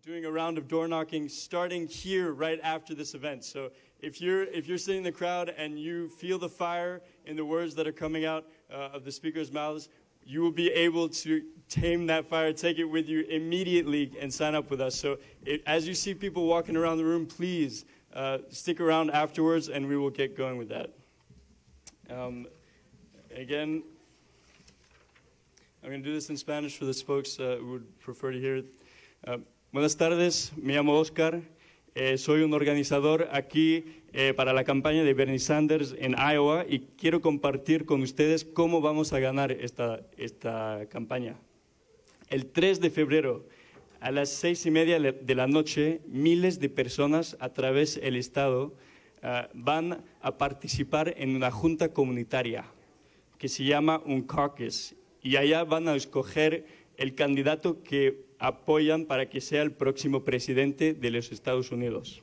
doing a round of door knocking starting here right after this event. So if you're sitting in the crowd and you feel the fire in the words that are coming out of the speakers' mouths, you will be able to tame that fire, take it with you immediately, and sign up with us. So as you see people walking around the room, please stick around afterwards, and we will get going with that. Again, I'm going to do this in Spanish for those folks who would prefer to hear it. Buenas tardes, me llamo Oscar. Soy un organizador aquí para la campaña de Bernie Sanders en Iowa y quiero compartir con ustedes cómo vamos a ganar esta campaña. El 3 de febrero a las 6:30 de la noche, miles de personas a través del estado van a participar en una junta comunitaria que se llama un CAUCUS, y allá van a escoger el candidato que apoyan para que sea el próximo presidente de los Estados Unidos.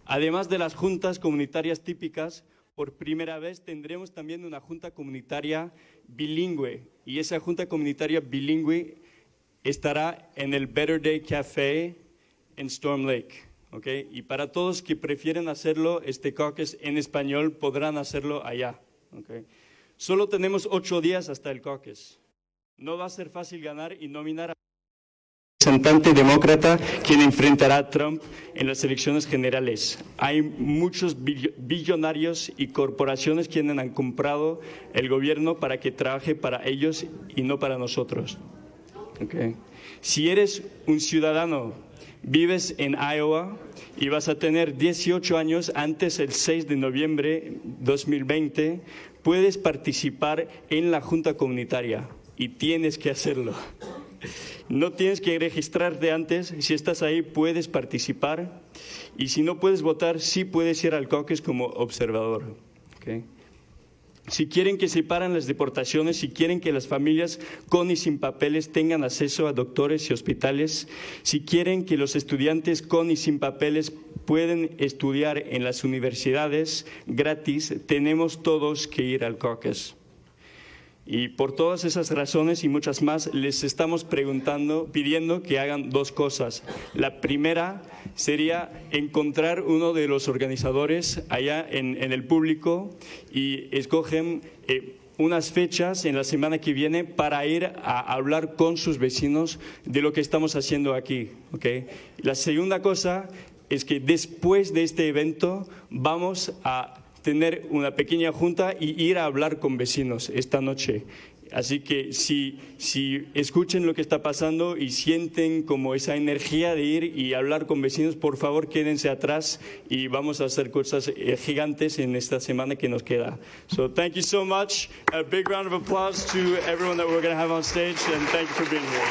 Además de las juntas comunitarias típicas, por primera vez tendremos también una junta comunitaria bilingüe, y esa junta comunitaria bilingüe estará en el Better Day Café en Storm Lake. ¿Okay? Y para todos que prefieren hacerlo, este caucus en español, podrán hacerlo allá. ¿Okay? Solo tenemos 8 días hasta el caucus. No va a ser fácil ganar y nominar a representante demócrata quien enfrentará a Trump en las elecciones generales. Hay muchos billonarios y corporaciones quienes han comprado el gobierno para que trabaje para ellos y no para nosotros. Okay. Si eres un ciudadano, vives en Iowa y vas a tener 18 años antes del 6 de noviembre de 2020, puedes participar en la junta comunitaria y tienes que hacerlo. No tienes que registrarte antes. Si estás ahí, puedes participar. Y si no puedes votar, sí puedes ir al caucus como observador. ¿Okay? Si quieren que se paren las deportaciones, si quieren que las familias con y sin papeles tengan acceso a doctores y hospitales, si quieren que los estudiantes con y sin papeles pueden estudiar en las universidades gratis, tenemos todos que ir al caucus. Y por todas esas razones y muchas más, les estamos pidiendo que hagan 2 cosas. La primera sería encontrar uno de los organizadores allá en el público y escogen unas fechas en la semana que viene para ir a hablar con sus vecinos de lo que estamos haciendo aquí. ¿Okay? La segunda cosa es que después de este evento vamos a tener una pequeña junta y ir a hablar con vecinos esta noche. Así que si escuchen lo que está pasando y sienten como esa energía de ir y hablar con vecinos, por favor quédense atrás y vamos a hacer cosas gigantes en esta semana que nos queda. So thank you so much. A big round of applause to everyone that we're going to have on stage, and thank you for being here.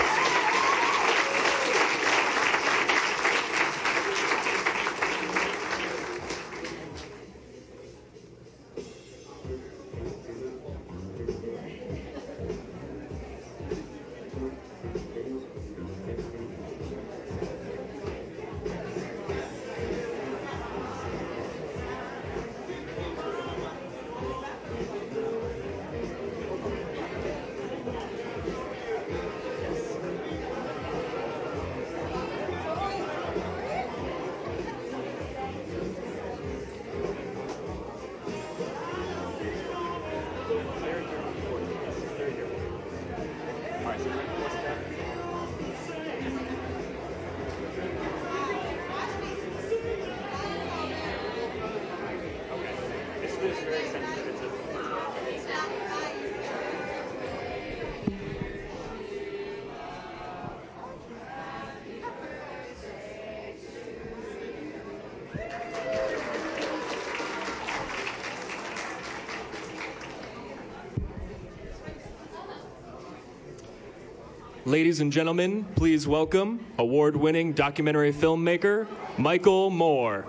Ladies and gentlemen, please welcome award-winning documentary filmmaker, Michael Moore.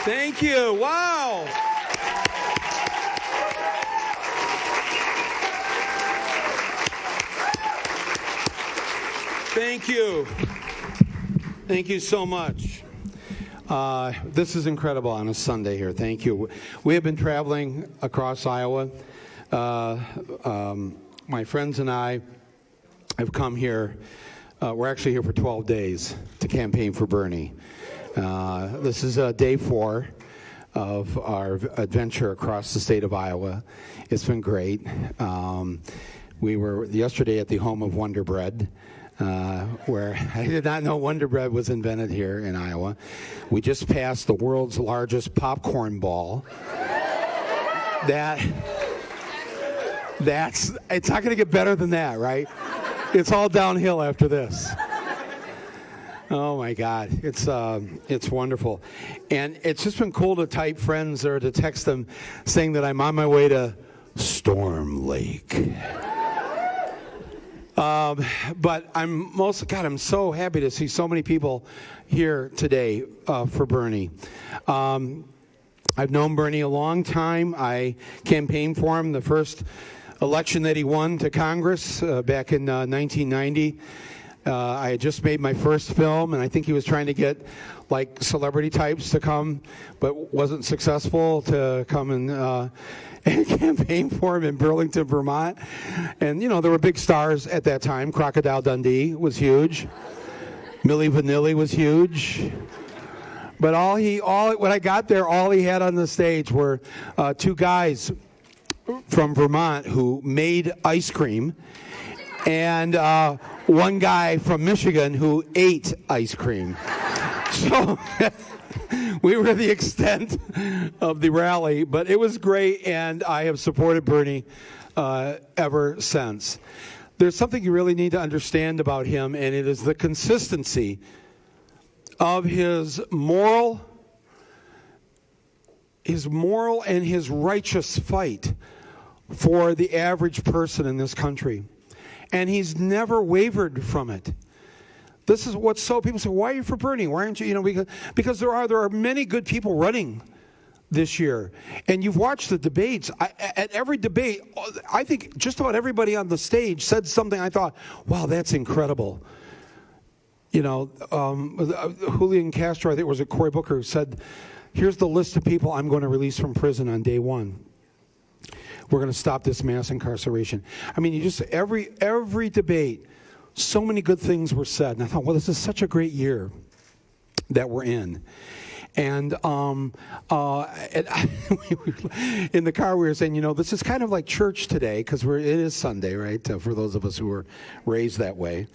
Thank you. Wow. Thank you. Thank you so much. This is incredible on a Sunday here. Thank you. We have been traveling across Iowa. My friends and I have come here. We're actually here for 12 days to campaign for Bernie. This is day 4 of our adventure across the state of Iowa. It's been great. We were yesterday at the home of Wonder Bread, where I did not know Wonder Bread was invented here in Iowa. We just passed the world's largest popcorn ball. It's not going to get better than that, right? It's all downhill after this. Oh my God, it's wonderful, and it's just been cool to type friends or to text them saying that I'm on my way to Storm Lake. But I'm so happy to see so many people here today for Bernie. I've known Bernie a long time. I campaigned for him the first election that he won to Congress back in 1990. I had just made my first film, and I think he was trying to get like celebrity types to come, but wasn't successful to come and campaign for him in Burlington, Vermont. And you know, there were big stars at that time. Crocodile Dundee was huge. Milli Vanilli was huge. But when I got there, all he had on the stage were 2 guys from Vermont who made ice cream, and 1 guy from Michigan who ate ice cream. So we were the extent of the rally, but it was great, and I have supported Bernie ever since. There's something you really need to understand about him, and it is the consistency of his moral and his righteous fight for the average person in this country. And he's never wavered from it. This is what's so, people say, why are you for Bernie? Why aren't you, because there are many good people running this year. And you've watched the debates. At every debate, I think just about everybody on the stage said something I thought, wow, that's incredible. You know, Julian Castro, I think it was Cory Booker, said, here's the list of people I'm going to release from prison on day 1. We're going to stop this mass incarceration. I mean, every debate, so many good things were said. And I thought, well, this is such a great year that we're in. And in the car, we were saying, you know, this is kind of like church today, because it is Sunday, right? For those of us who were raised that way.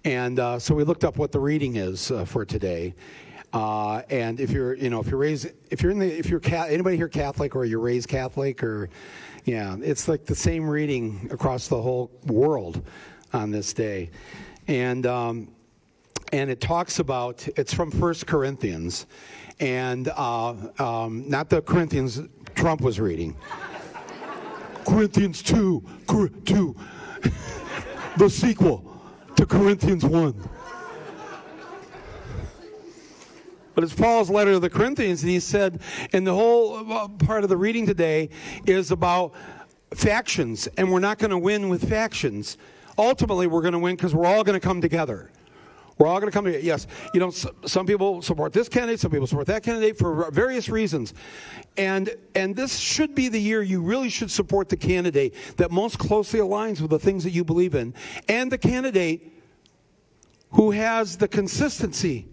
And so we looked up what the reading is for today. And if you're anybody here Catholic, or you're raised Catholic, or yeah, it's like the same reading across the whole world on this day. And it talks about, it's from 1 Corinthians, and not the Corinthians Trump was reading. Corinthians 2, the sequel to Corinthians 1. But it's Paul's letter to the Corinthians, and he said, and the whole part of the reading today is about factions, and we're not going to win with factions. Ultimately, we're going to win because we're all going to come together. We're all going to come together. Yes, you know, some people support this candidate, some people support that candidate for various reasons. And this should be the year you really should support the candidate that most closely aligns with the things that you believe in, and the candidate who has the consistency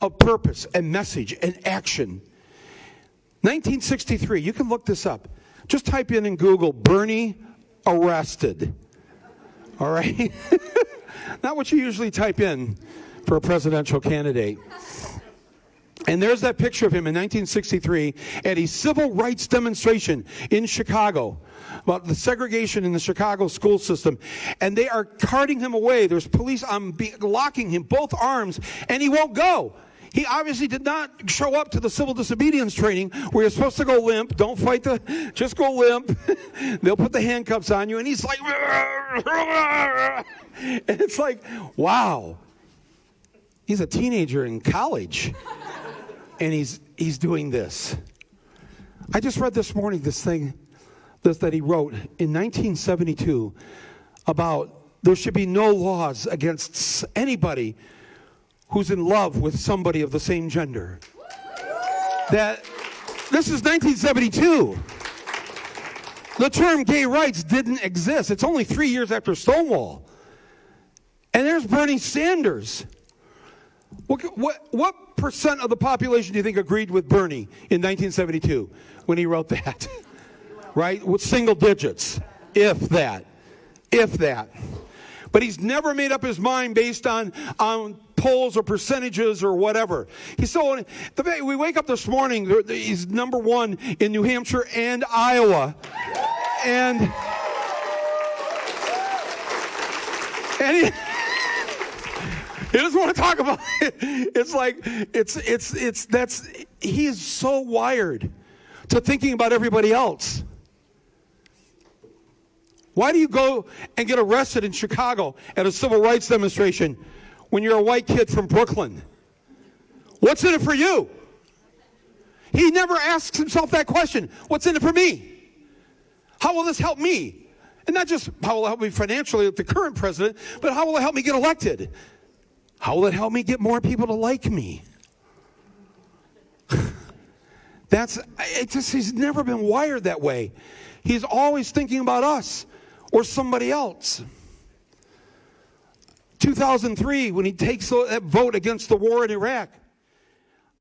of purpose and message and action. 1963, you can look this up. Just type in Google, Bernie arrested. All right? Not what you usually type in for a presidential candidate. And there's that picture of him in 1963 at a civil rights demonstration in Chicago about the segregation in the Chicago school system. And they are carting him away. There's police locking him, both arms, and he won't go. He obviously did not show up to the civil disobedience training where you're supposed to go limp. Don't fight just go limp. They'll put the handcuffs on you, and he's like, and it's like, wow. He's a teenager in college, and he's doing this. I just read this morning that he wrote in 1972 about there should be no laws against anybody who's in love with somebody of the same gender. This is 1972. The term gay rights didn't exist. It's only 3 years after Stonewall. And there's Bernie Sanders. What percent of the population do you think agreed with Bernie in 1972 when he wrote that? Right? With single digits. If that. But he's never made up his mind based on polls or percentages or whatever. We wake up this morning, he's number one in New Hampshire and Iowa. And he doesn't want to talk about it. It's like, he is so wired to thinking about everybody else. Why do you go and get arrested in Chicago at a civil rights demonstration when you're a white kid from Brooklyn? What's in it for you? He never asks himself that question. What's in it for me? How will this help me? And not just how will it help me financially with the current president, but how will it help me get elected? How will it help me get more people to like me? He's never been wired that way. He's always thinking about us or somebody else. 2003, when he takes that vote against the war in Iraq,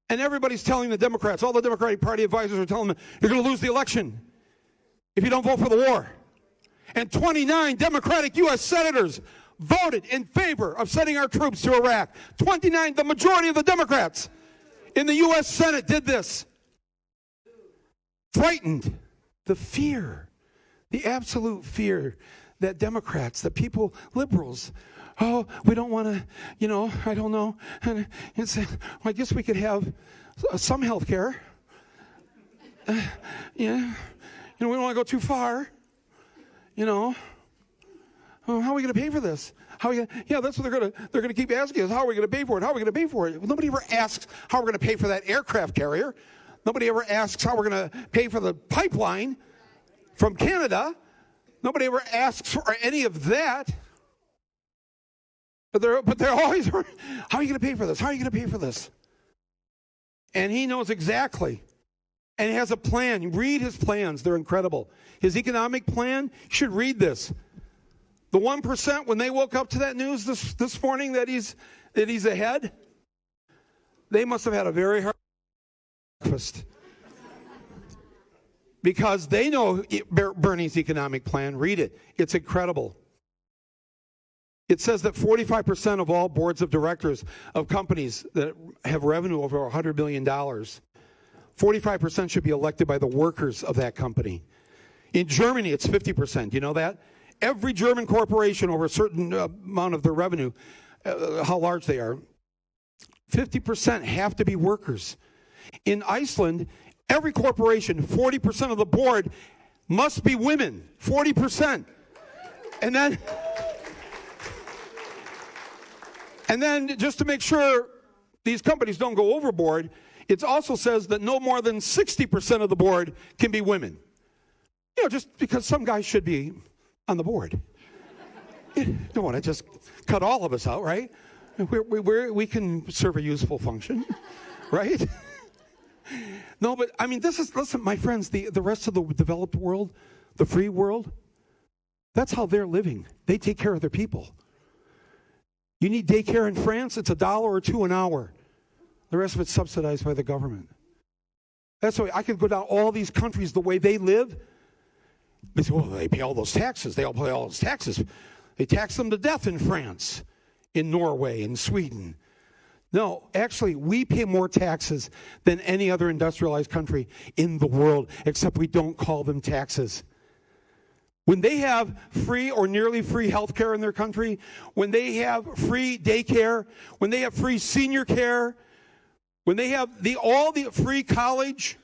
and everybody's telling the Democrats, all the Democratic Party advisors are telling them, you're going to lose the election if you don't vote for the war. And 29 Democratic U.S. senators voted in favor of sending our troops to Iraq. 29, the majority of the Democrats in the U.S. Senate did this. Frightened. The fear, the absolute fear that Democrats, that people, liberals, we don't want to, I don't know. And I guess we could have some health care. We don't want to go too far. How are we going to pay for this? That's what they're going to keep asking us. How are we going to pay for it? How are we going to pay for it? Well, nobody ever asks how we're going to pay for that aircraft carrier. Nobody ever asks how we're going to pay for the pipeline from Canada. Nobody ever asks for any of that. But they're always, how are you going to pay for this? How are you going to pay for this? And he knows exactly. And he has a plan. Read his plans. They're incredible. His economic plan, you should read this. The 1%, when they woke up to that news this morning that he's ahead, they must have had a very hard breakfast. Because they know Bernie's economic plan. Read it. It's incredible. It says that 45% of all boards of directors of companies that have revenue over $100 billion, 45% should be elected by the workers of that company. In Germany, it's 50%. You know that? Every German corporation over a certain amount of their revenue, how large they are, 50% have to be workers. In Iceland, every corporation, 40% of the board must be women. 40%. And then just to make sure these companies don't go overboard, it also says that no more than 60% of the board can be women. Just because some guys should be on the board. You don't want to just cut all of us out, right? We can serve a useful function, right? No, but listen, my friends, the rest of the developed world, the free world, that's how they're living. They take care of their people. You need daycare in France, it's $1 or $2 an hour. The rest of it's subsidized by the government. That's why I could go down all these countries the way they live. They say, well, they pay all those taxes. They all pay all those taxes. They tax them to death in France, in Norway, in Sweden. No, actually, we pay more taxes than any other industrialized country in the world, except we don't call them taxes. When they have free or nearly free health care in their country, when they have free daycare, when they have free senior care, when they have all the free college,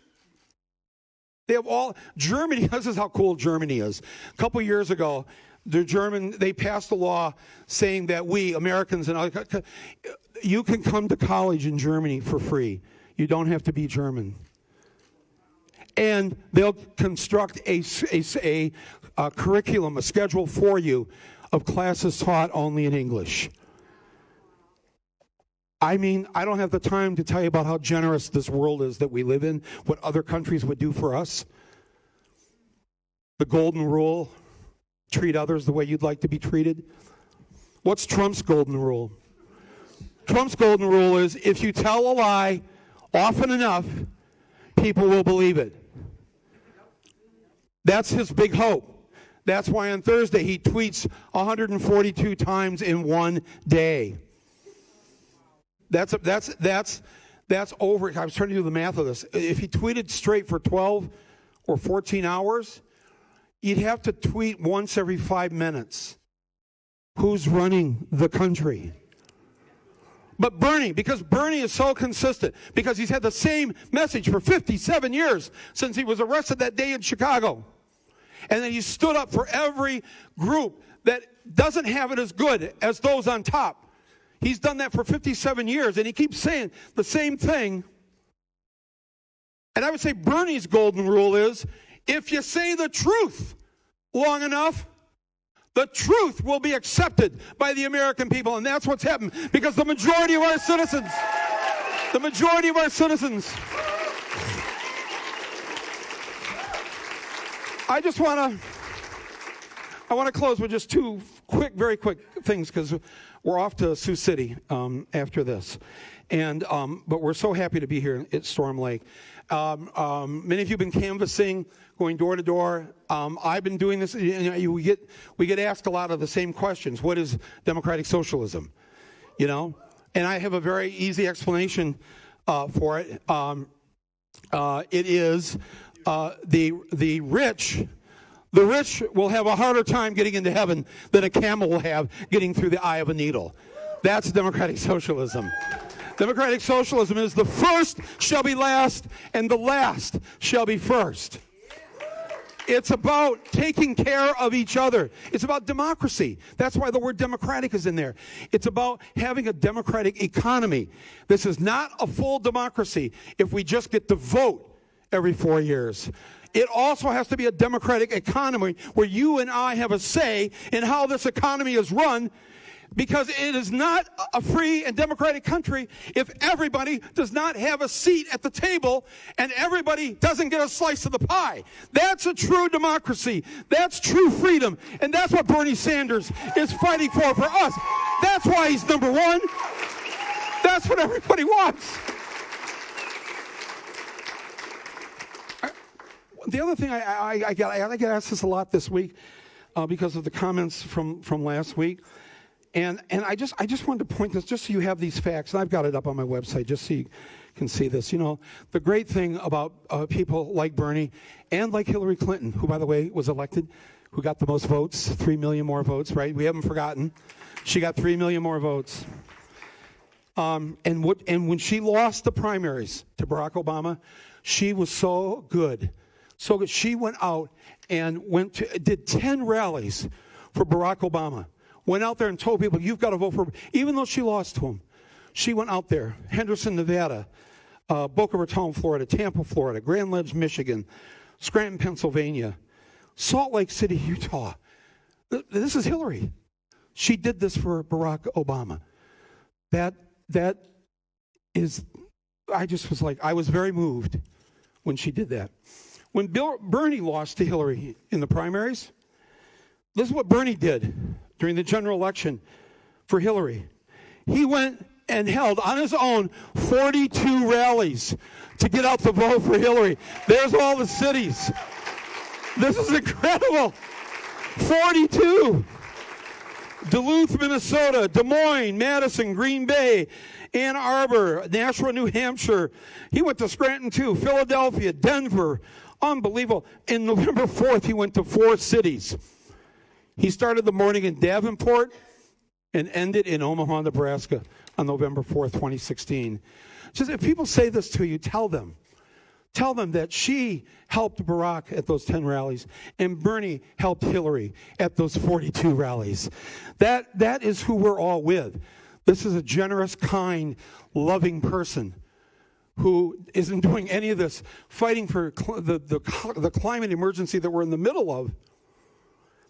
they have all. Germany, this is how cool Germany is. A couple years ago, they passed a law saying that we, Americans, you can come to college in Germany for free. You don't have to be German. And they'll construct a curriculum, a schedule for you of classes taught only in English. I mean, I don't have the time to tell you about how generous this world is that we live in, what other countries would do for us. The golden rule, treat others the way you'd like to be treated. What's Trump's golden rule? Trump's golden rule is if you tell a lie often enough, people will believe it. That's his big hope. That's why on Thursday he tweets 142 times in one day. That's over. I was trying to do the math of this. If he tweeted straight for 12 or 14 hours, you'd have to tweet once every 5 minutes. Who's running the country? But Bernie, because Bernie is so consistent, because he's had the same message for 57 years since he was arrested that day in Chicago. And then he stood up for every group that doesn't have it as good as those on top. He's done that for 57 years, and he keeps saying the same thing. And I would say Bernie's golden rule is, if you say the truth long enough, the truth will be accepted by the American people. And that's what's happened, because the majority of our citizens, I want to close with just two very quick things, because we're off to Sioux City after this, and but we're so happy to be here at Storm Lake. Many of you have been canvassing, going door to door. I've been doing this. We get asked a lot of the same questions. What is democratic socialism? You know, and I have a very easy explanation for it. It is the rich. The rich will have a harder time getting into heaven than a camel will have getting through the eye of a needle. That's democratic socialism. Democratic socialism is the first shall be last and the last shall be first. It's about taking care of each other. It's about democracy. That's why the word democratic is in there. It's about having a democratic economy. This is not a full democracy if we just get to vote every 4 years. It also has to be a democratic economy where you and I have a say in how this economy is run, because it is not a free and democratic country if everybody does not have a seat at the table and everybody doesn't get a slice of the pie. That's a true democracy. That's true freedom. And that's what Bernie Sanders is fighting for us. That's why he's number one. That's what everybody wants. The other thing, I get asked this a lot this week because of the comments from last week. And I just wanted to point this, just so you have these facts, and I've got it up on my website just so you can see this. You know, the great thing about people like Bernie and like Hillary Clinton, who, by the way, was elected, who got the most votes, 3 million more votes, right? We haven't forgotten. She got 3 million more votes. And when she lost the primaries to Barack Obama, she was so good. So good. She went out and did 10 rallies for Barack Obama. Went out there and told people, you've got to vote for, even though she lost to him. She went out there, Henderson, Nevada, Boca Raton, Florida, Tampa, Florida, Grand Ledge, Michigan, Scranton, Pennsylvania, Salt Lake City, Utah. This is Hillary. She did this for Barack Obama. That is, I just was like, I was very moved when she did that. When Bernie lost to Hillary in the primaries, this is what Bernie did during the general election for Hillary. He went and held on his own 42 rallies to get out the vote for Hillary. There's all the cities. This is incredible. 42. Duluth, Minnesota, Des Moines, Madison, Green Bay, Ann Arbor, Nashua, New Hampshire. He went to Scranton too, Philadelphia, Denver. Unbelievable. In November 4th, he went to 4 cities. He started the morning in Davenport and ended in Omaha, Nebraska on November 4th, 2016. Just if people say this to you, tell them. Tell them that she helped Barack at those 10 rallies and Bernie helped Hillary at those 42 rallies. That is who we're all with. This is a generous, kind, loving person who isn't doing any of this, fighting for the climate emergency that we're in the middle of.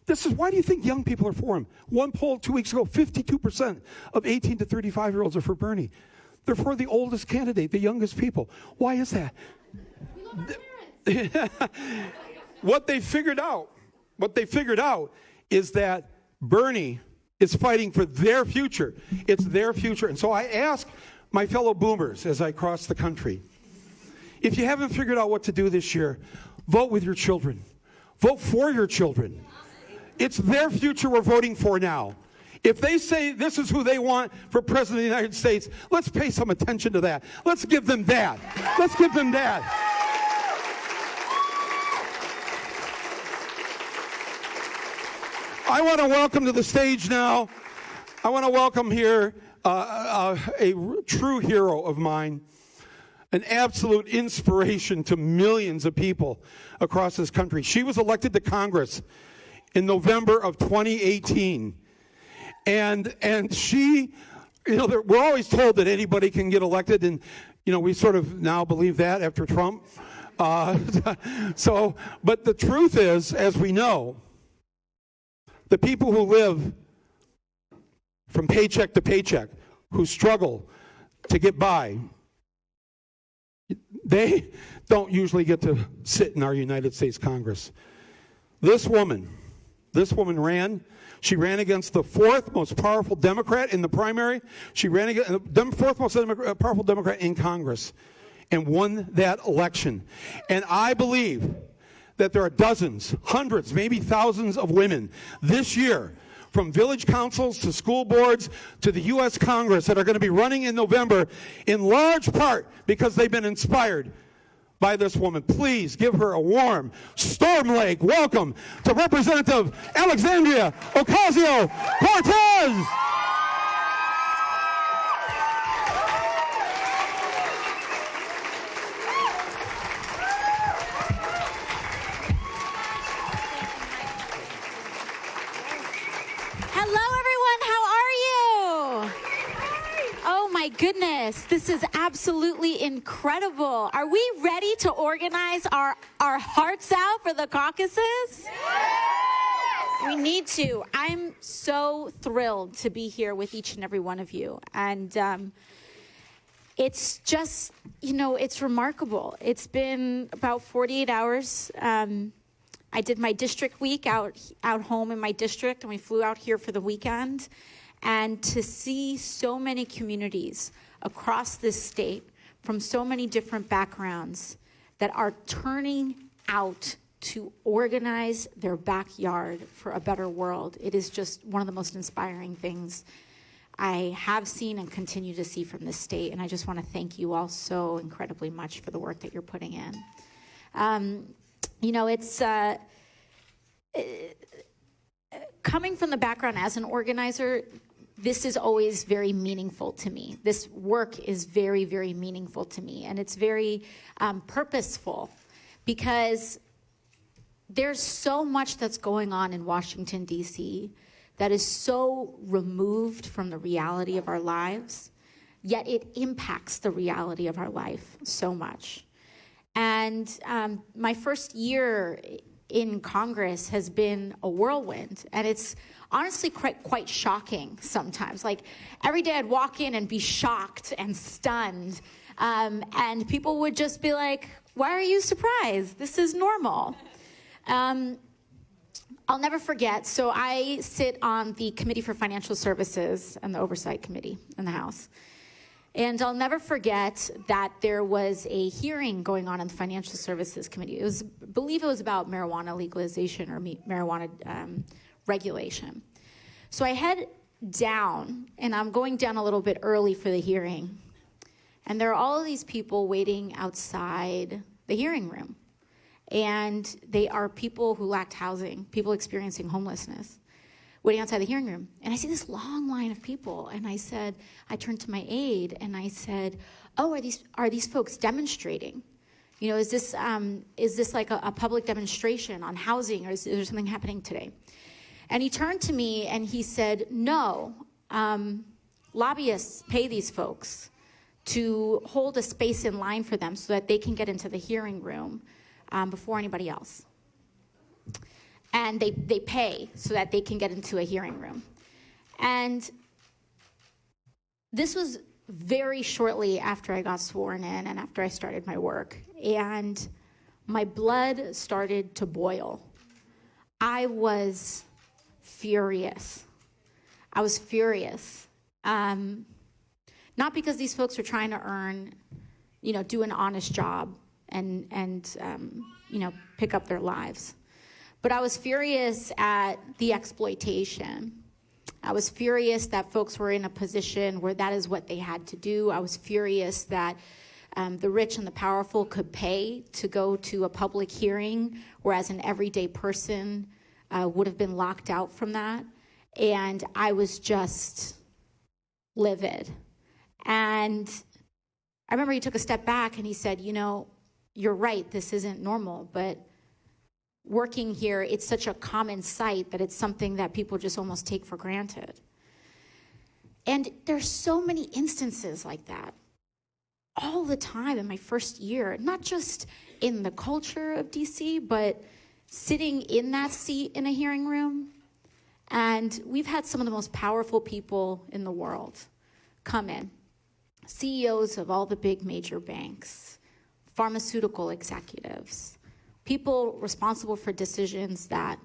This is, why do you think young people are for him? One poll 2 weeks ago, 52% of 18 to 35-year-olds are for Bernie. They're for the oldest candidate, the youngest people. Why is that? We love our parents. What they figured out is that Bernie is fighting for their future. It's their future. And so I ask my fellow boomers as I cross the country, if you haven't figured out what to do this year, vote with your children. Vote for your children. It's their future we're voting for now. If they say this is who they want for President of the United States, let's pay some attention to that. Let's give them that. Let's give them that. I want to welcome to the stage now, I want to welcome here a true hero of mine, an absolute inspiration to millions of people across this country. She was elected to Congress in November of 2018. And she, we're always told that anybody can get elected, and, we sort of now believe that after Trump. But the truth is, as we know, the people who live from paycheck to paycheck, who struggle to get by, they don't usually get to sit in our United States Congress. This woman ran. She ran against the fourth most powerful Democrat in the primary. She ran against the fourth most powerful Democrat in Congress and won that election. And I believe that there are dozens, hundreds, maybe thousands of women this year, from village councils to school boards to the U.S. Congress, that are going to be running in November in large part because they've been inspired by this woman. Please give her a warm Storm Lake welcome to Representative Alexandria Ocasio-Cortez. My goodness, this is absolutely incredible. Are we ready to organize our hearts out for the caucuses? Yes! We need to. I'm so thrilled to be here with each and every one of you. And it's just, it's remarkable. It's been about 48 hours. I did my district week out home in my district, and we flew out here for the weekend. And to see so many communities across this state from so many different backgrounds that are turning out to organize their backyard for a better world, it is just one of the most inspiring things I have seen and continue to see from this state. And I just want to thank you all so incredibly much for the work that you're putting in. It's coming from the background as an organizer, this is always very meaningful to me. This work is very, very meaningful to me. And it's very purposeful because there's so much that's going on in Washington, D.C. that is so removed from the reality of our lives, yet it impacts the reality of our life so much. And my first year in Congress has been a whirlwind, and it's honestly quite shocking sometimes. Like, every day I'd walk in and be shocked and stunned, and people would just be like, why are you surprised? This is normal. I'll never forget, so I sit on the Committee for Financial Services and the Oversight Committee in the House. And I'll never forget that there was a hearing going on in the Financial Services Committee. I believe it was about marijuana legalization or marijuana regulation. So I head down, and I'm going down a little bit early for the hearing. And there are all of these people waiting outside the hearing room. And they are people who lacked housing, people experiencing homelessness, waiting outside the hearing room. And I see this long line of people. And I turned to my aide and I said, oh, are these folks demonstrating? Is this like a public demonstration on housing, or is there something happening today? And he turned to me and he said, no, lobbyists pay these folks to hold a space in line for them so that they can get into the hearing room before anybody else. And they pay so that they can get into a hearing room. And this was very shortly after I got sworn in and after I started my work, and my blood started to boil. I was furious. I was furious. Not because these folks are trying to earn, do an honest job and pick up their lives. But I was furious at the exploitation. I was furious that folks were in a position where that is what they had to do. I was furious that the rich and the powerful could pay to go to a public hearing, whereas an everyday person would have been locked out from that. And I was just livid. And I remember he took a step back and he said, you're right, this isn't normal, but working here, it's such a common sight that it's something that people just almost take for granted. And there's so many instances like that all the time in my first year, not just in the culture of DC, but sitting in that seat in a hearing room. And we've had some of the most powerful people in the world come in. CEOs of all the big major banks, pharmaceutical executives, people responsible for decisions that,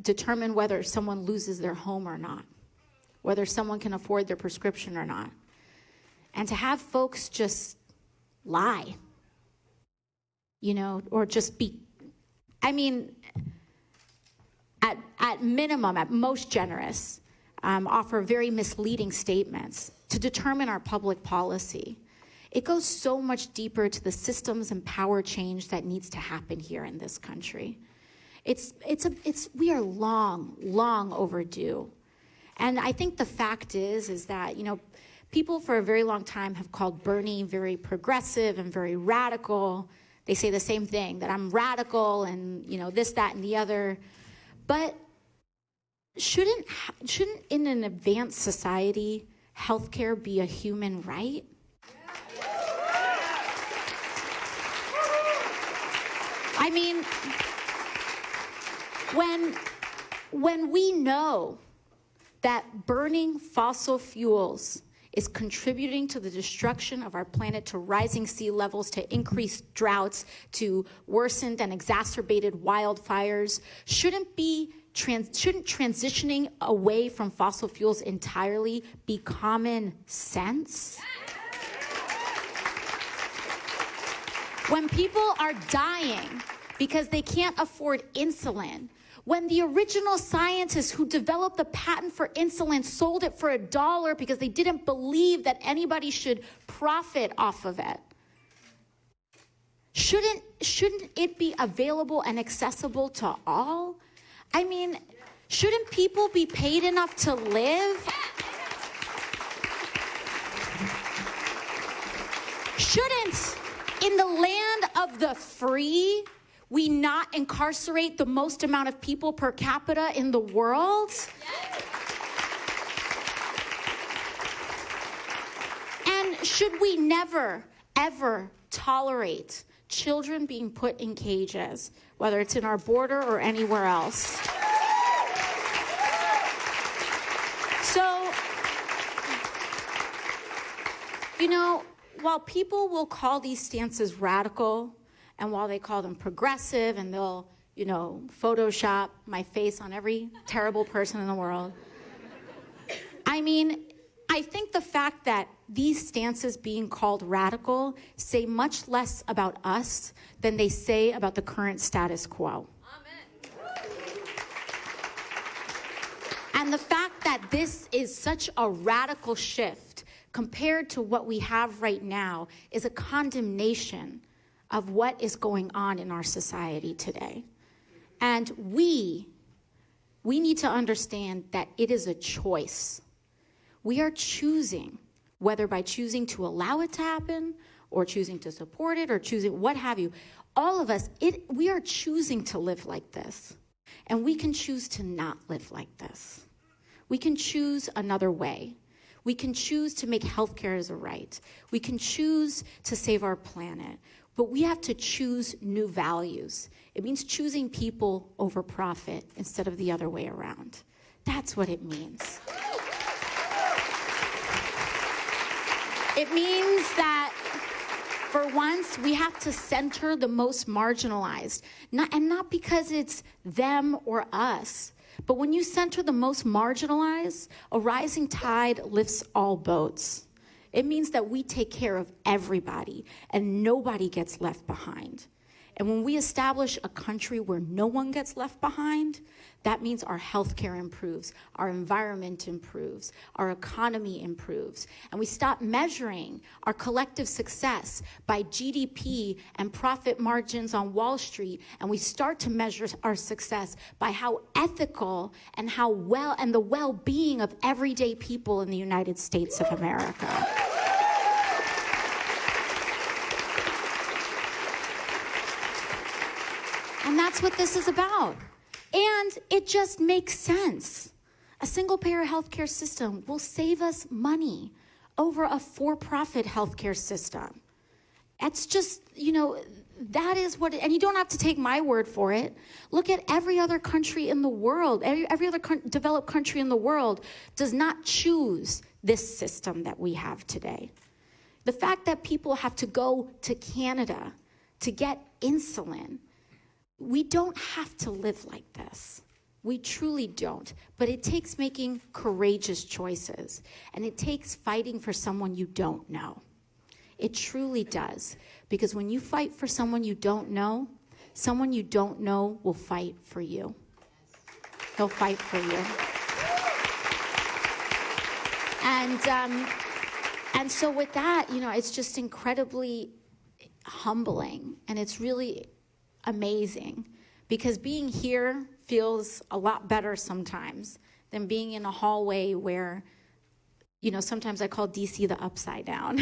determine whether someone loses their home or not, whether someone can afford their prescription or not. And to have folks just lie, or just be, at minimum, at most generous, offer very misleading statements to determine our public policy. It goes so much deeper to the systems and power change that needs to happen here in this country. We are long overdue. And I think the fact is that, people for a very long time have called Bernie very progressive and very radical. They say the same thing, that I'm radical and, this, that, and the other. But shouldn't in an advanced society, healthcare be a human right? When we know that burning fossil fuels is contributing to the destruction of our planet, to rising sea levels, to increased droughts, to worsened and exacerbated wildfires, shouldn't transitioning away from fossil fuels entirely be common sense? When people are dying because they can't afford insulin, when the original scientists who developed the patent for insulin sold it for $1 because they didn't believe that anybody should profit off of it, shouldn't it be available and accessible to all? Shouldn't people be paid enough to live? Shouldn't, in the land of the free, we not incarcerate the most amount of people per capita in the world? And should we never, ever tolerate children being put in cages, whether it's in our border or anywhere else? So, while people will call these stances radical, and while they call them progressive, and they'll, Photoshop my face on every terrible person in the world, I think the fact that these stances being called radical say much less about us than they say about the current status quo. And the fact that this is such a radical shift compared to what we have right now is a condemnation of what is going on in our society today. And we need to understand that it is a choice. We are choosing, whether by choosing to allow it to happen or choosing to support it or choosing what have you. All of us, we are choosing to live like this. And we can choose to not live like this. We can choose another way. We can choose to make healthcare as a right. We can choose to save our planet. But we have to choose new values. It means choosing people over profit instead of the other way around. That's what it means. It means that for once, we have to center the most marginalized. Not because it's them or us, but when you center the most marginalized, a rising tide lifts all boats. It means that we take care of everybody and nobody gets left behind. And when we establish a country where no one gets left behind, that means our healthcare improves, our environment improves, our economy improves. And we stop measuring our collective success by GDP and profit margins on Wall Street, and we start to measure our success by how ethical and how well and the well-being of everyday people in the United States of America. And that's what this is about. And it just makes sense. A single-payer healthcare system will save us money over a for-profit healthcare system. It's just, that is what, and you don't have to take my word for it. Look at every other country in the world. Every other developed country in the world does not choose this system that we have today. The fact that people have to go to Canada to get insulin, we don't have to live like this. We truly don't. But it takes making courageous choices. And it takes fighting for someone you don't know. It truly does. Because when you fight for someone you don't know will fight for you. He'll fight for you. And so with that, it's just incredibly humbling. And it's really amazing, because being here feels a lot better sometimes than being in a hallway where, sometimes I call DC the upside down,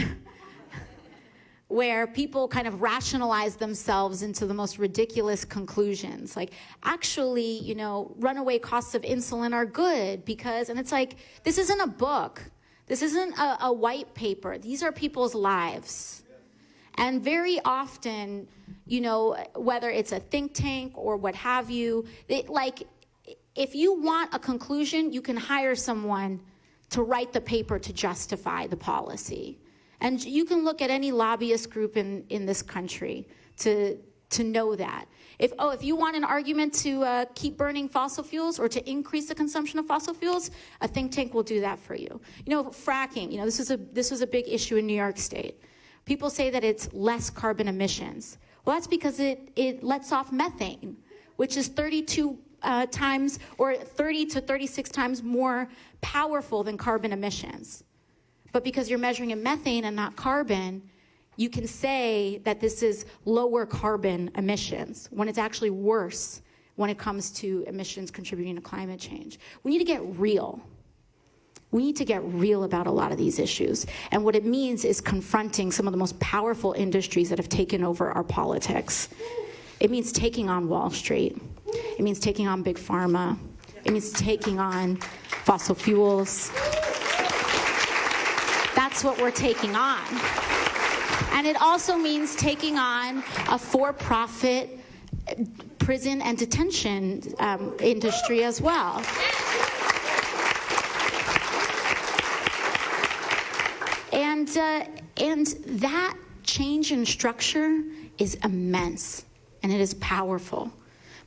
where people kind of rationalize themselves into the most ridiculous conclusions. Like, actually, runaway costs of insulin are good because, and it's like, this isn't a book. This isn't a white paper. These are people's lives. And very often, whether it's a think tank or what have you, if you want a conclusion, you can hire someone to write the paper to justify the policy. And you can look at any lobbyist group in this country to know that. If you want an argument to keep burning fossil fuels or to increase the consumption of fossil fuels, a think tank will do that for you. Fracking, this was a big issue in New York State. People say that it's less carbon emissions. Well, that's because it lets off methane, which is 32 times or 30 to 36 times more powerful than carbon emissions. But because you're measuring in methane and not carbon, you can say that this is lower carbon emissions when it's actually worse when it comes to emissions contributing to climate change. We need to get real. We need to get real about a lot of these issues. And what it means is confronting some of the most powerful industries that have taken over our politics. It means taking on Wall Street. It means taking on Big Pharma. It means taking on fossil fuels. That's what we're taking on. And it also means taking on a for-profit prison and detention industry as well. And that change in structure is immense, and it is powerful.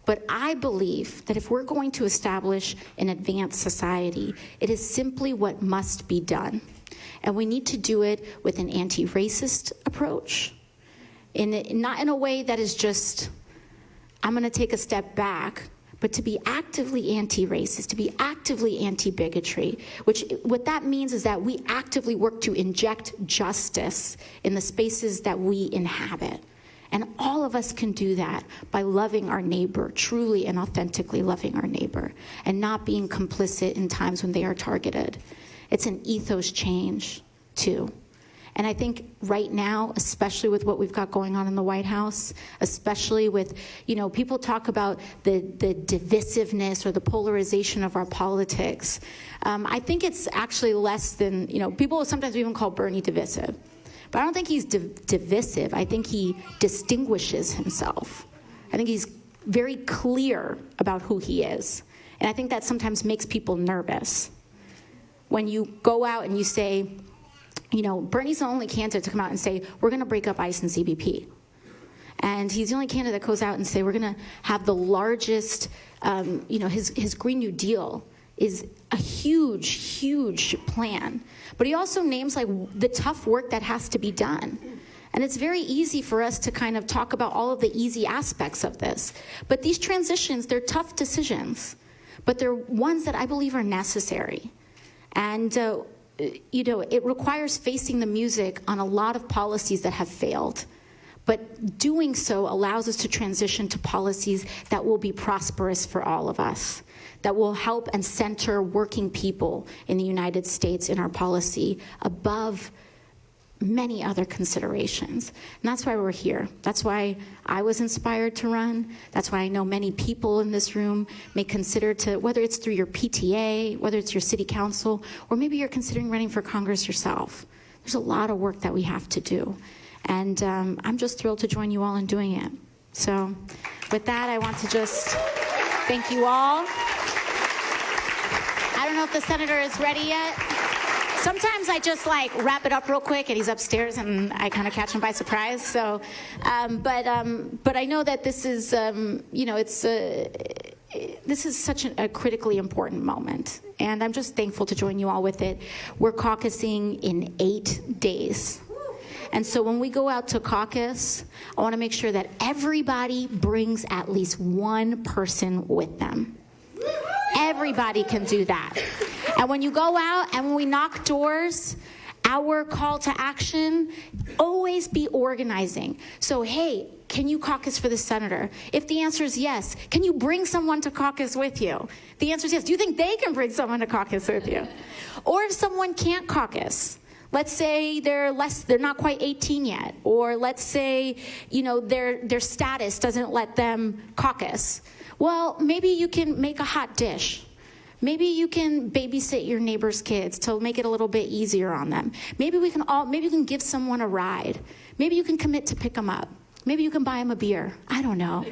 But I believe that if we're going to establish an advanced society, it is simply what must be done. And we need to do it with an anti-racist approach, not in a way that is just, I'm going to take a step back, but to be actively anti-racist, to be actively anti-bigotry, what that means is that we actively work to inject justice in the spaces that we inhabit. And all of us can do that by loving our neighbor, truly and authentically loving our neighbor, and not being complicit in times when they are targeted. It's an ethos change, too. And I think right now, especially with what we've got going on in the White House, especially with, people talk about the divisiveness or the polarization of our politics. I think it's actually less than, people sometimes even call Bernie divisive. But I don't think he's divisive. I think he distinguishes himself. I think he's very clear about who he is. And I think that sometimes makes people nervous. When you go out and you say, Bernie's the only candidate to come out and say, we're going to break up ICE and CBP. And he's the only candidate that goes out and say, we're going to have the largest, his Green New Deal is a huge, huge plan. But he also names like the tough work that has to be done. And it's very easy for us to kind of talk about all of the easy aspects of this. But these transitions, they're tough decisions, but they're ones that I believe are necessary. And, it requires facing the music on a lot of policies that have failed. But doing so allows us to transition to policies that will be prosperous for all of us, that will help and center working people in the United States in our policy above many other considerations. And that's why we're here. That's why I was inspired to run. That's why I know many people in this room may consider to, whether it's through your PTA, whether it's your city council, or maybe you're considering running for Congress yourself. There's a lot of work that we have to do. And I'm just thrilled to join you all in doing it. So with that, I want to just thank you all. I don't know if the senator is ready yet. Sometimes I just wrap it up real quick and he's upstairs and I kind of catch him by surprise. So, but I know that this is, this is such a critically important moment. And I'm just thankful to join you all with it. We're caucusing in 8 days. And so when we go out to caucus, I want to make sure that everybody brings at least one person with them. Everybody can do that. And when you go out and when we knock doors, our call to action, always be organizing. So, hey, can you caucus for the senator? If the answer is yes, can you bring someone to caucus with you? The answer is yes. Do you think they can bring someone to caucus with you? Or if someone can't caucus, let's say they're not quite 18 yet, or let's say, their status doesn't let them caucus. Well, maybe you can make a hot dish. Maybe you can babysit your neighbor's kids to make it a little bit easier on them. Maybe you can give someone a ride. Maybe you can commit to pick them up. Maybe you can buy them a beer. I don't know.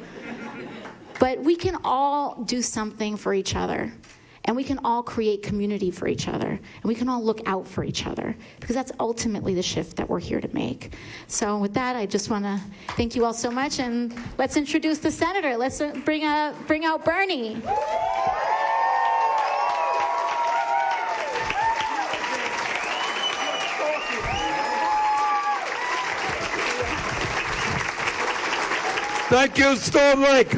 But we can all do something for each other. And we can all create community for each other. And we can all look out for each other. Because that's ultimately the shift that we're here to make. So with that, I just want to thank you all so much. And let's introduce the senator. Let's bring out Bernie. Thank you, Storm Lake.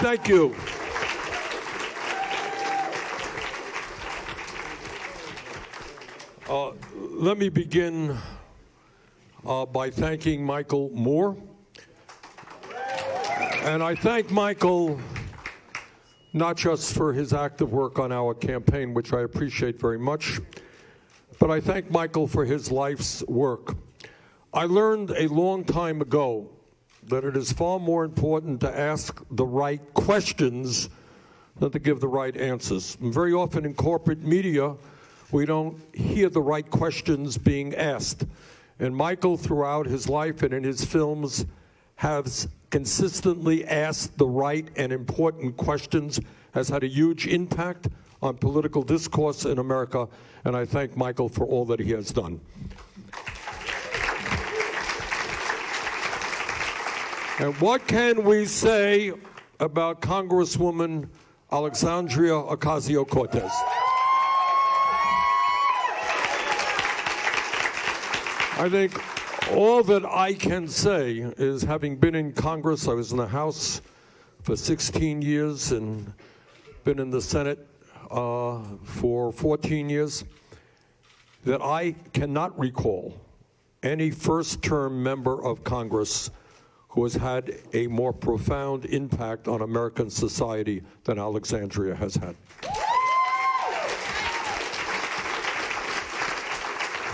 Thank you. Let me begin by thanking Michael Moore. And I thank Michael not just for his active work on our campaign, which I appreciate very much, but I thank Michael for his life's work. I learned a long time ago that it is far more important to ask the right questions than to give the right answers. And very often in corporate media, we don't hear the right questions being asked. And Michael, throughout his life and in his films, has consistently asked the right and important questions, has had a huge impact on political discourse in America, and I thank Michael for all that he has done. And what can we say about Congresswoman Alexandria Ocasio-Cortez? I think all that I can say is, having been in Congress, I was in the House for 16 years and been in the Senate for 14 years, that I cannot recall any first-term member of Congress who has had a more profound impact on American society than Alexandria has had.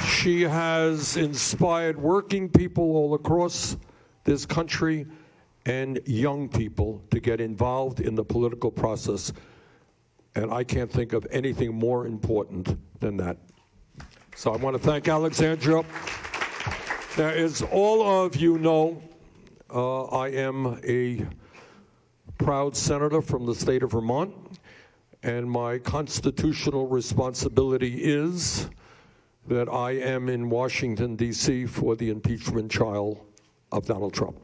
She has inspired working people all across this country and young people to get involved in the political process. And I can't think of anything more important than that. So I want to thank Alexandria. Now, as all of you know, I am a proud senator from the state of Vermont. and my constitutional responsibility is that I am in Washington, D.C. for the impeachment trial of Donald Trump.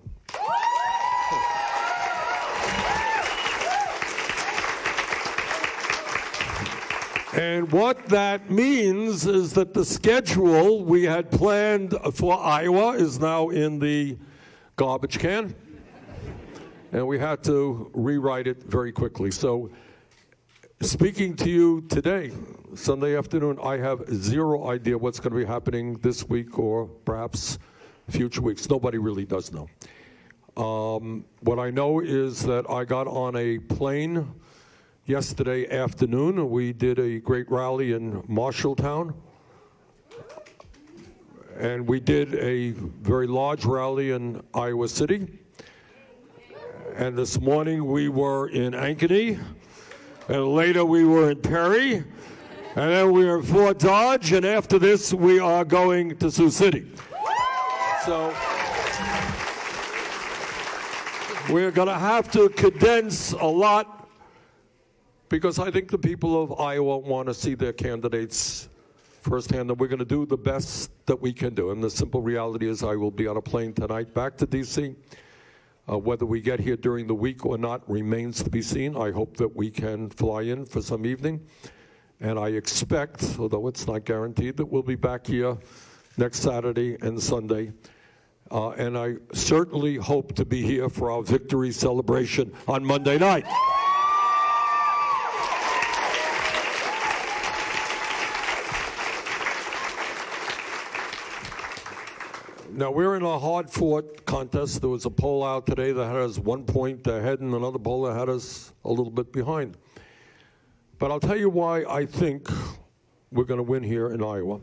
And what that means is that the schedule we had planned for Iowa is now in the garbage can, and we had to rewrite it very quickly. So, speaking to you today, Sunday afternoon, I have zero idea what's going to be happening this week or perhaps future weeks. Nobody really does know. What I know is that I got on a plane yesterday afternoon. We did a great rally in Marshalltown, and we did a very large rally in Iowa City. And this morning we were in Ankeny, and later we were in Perry, and then we were in Fort Dodge, and after this we are going to Sioux City. So we're going to have to condense a lot, because I think the people of Iowa want to see their candidates firsthand, and we're going to do the best that we can do. And the simple reality is I will be on a plane tonight back to D.C. Whether we get here during the week or not remains to be seen. I hope that we can fly in for some evening. And I expect, although it's not guaranteed, that we'll be back here next Saturday and Sunday. And I certainly hope to be here for our victory celebration on Monday night. Now, we're in a hard-fought contest. There was a poll out today that had us 1 point ahead and another poll that had us a little bit behind. But I'll tell you why I think we're going to win here in Iowa.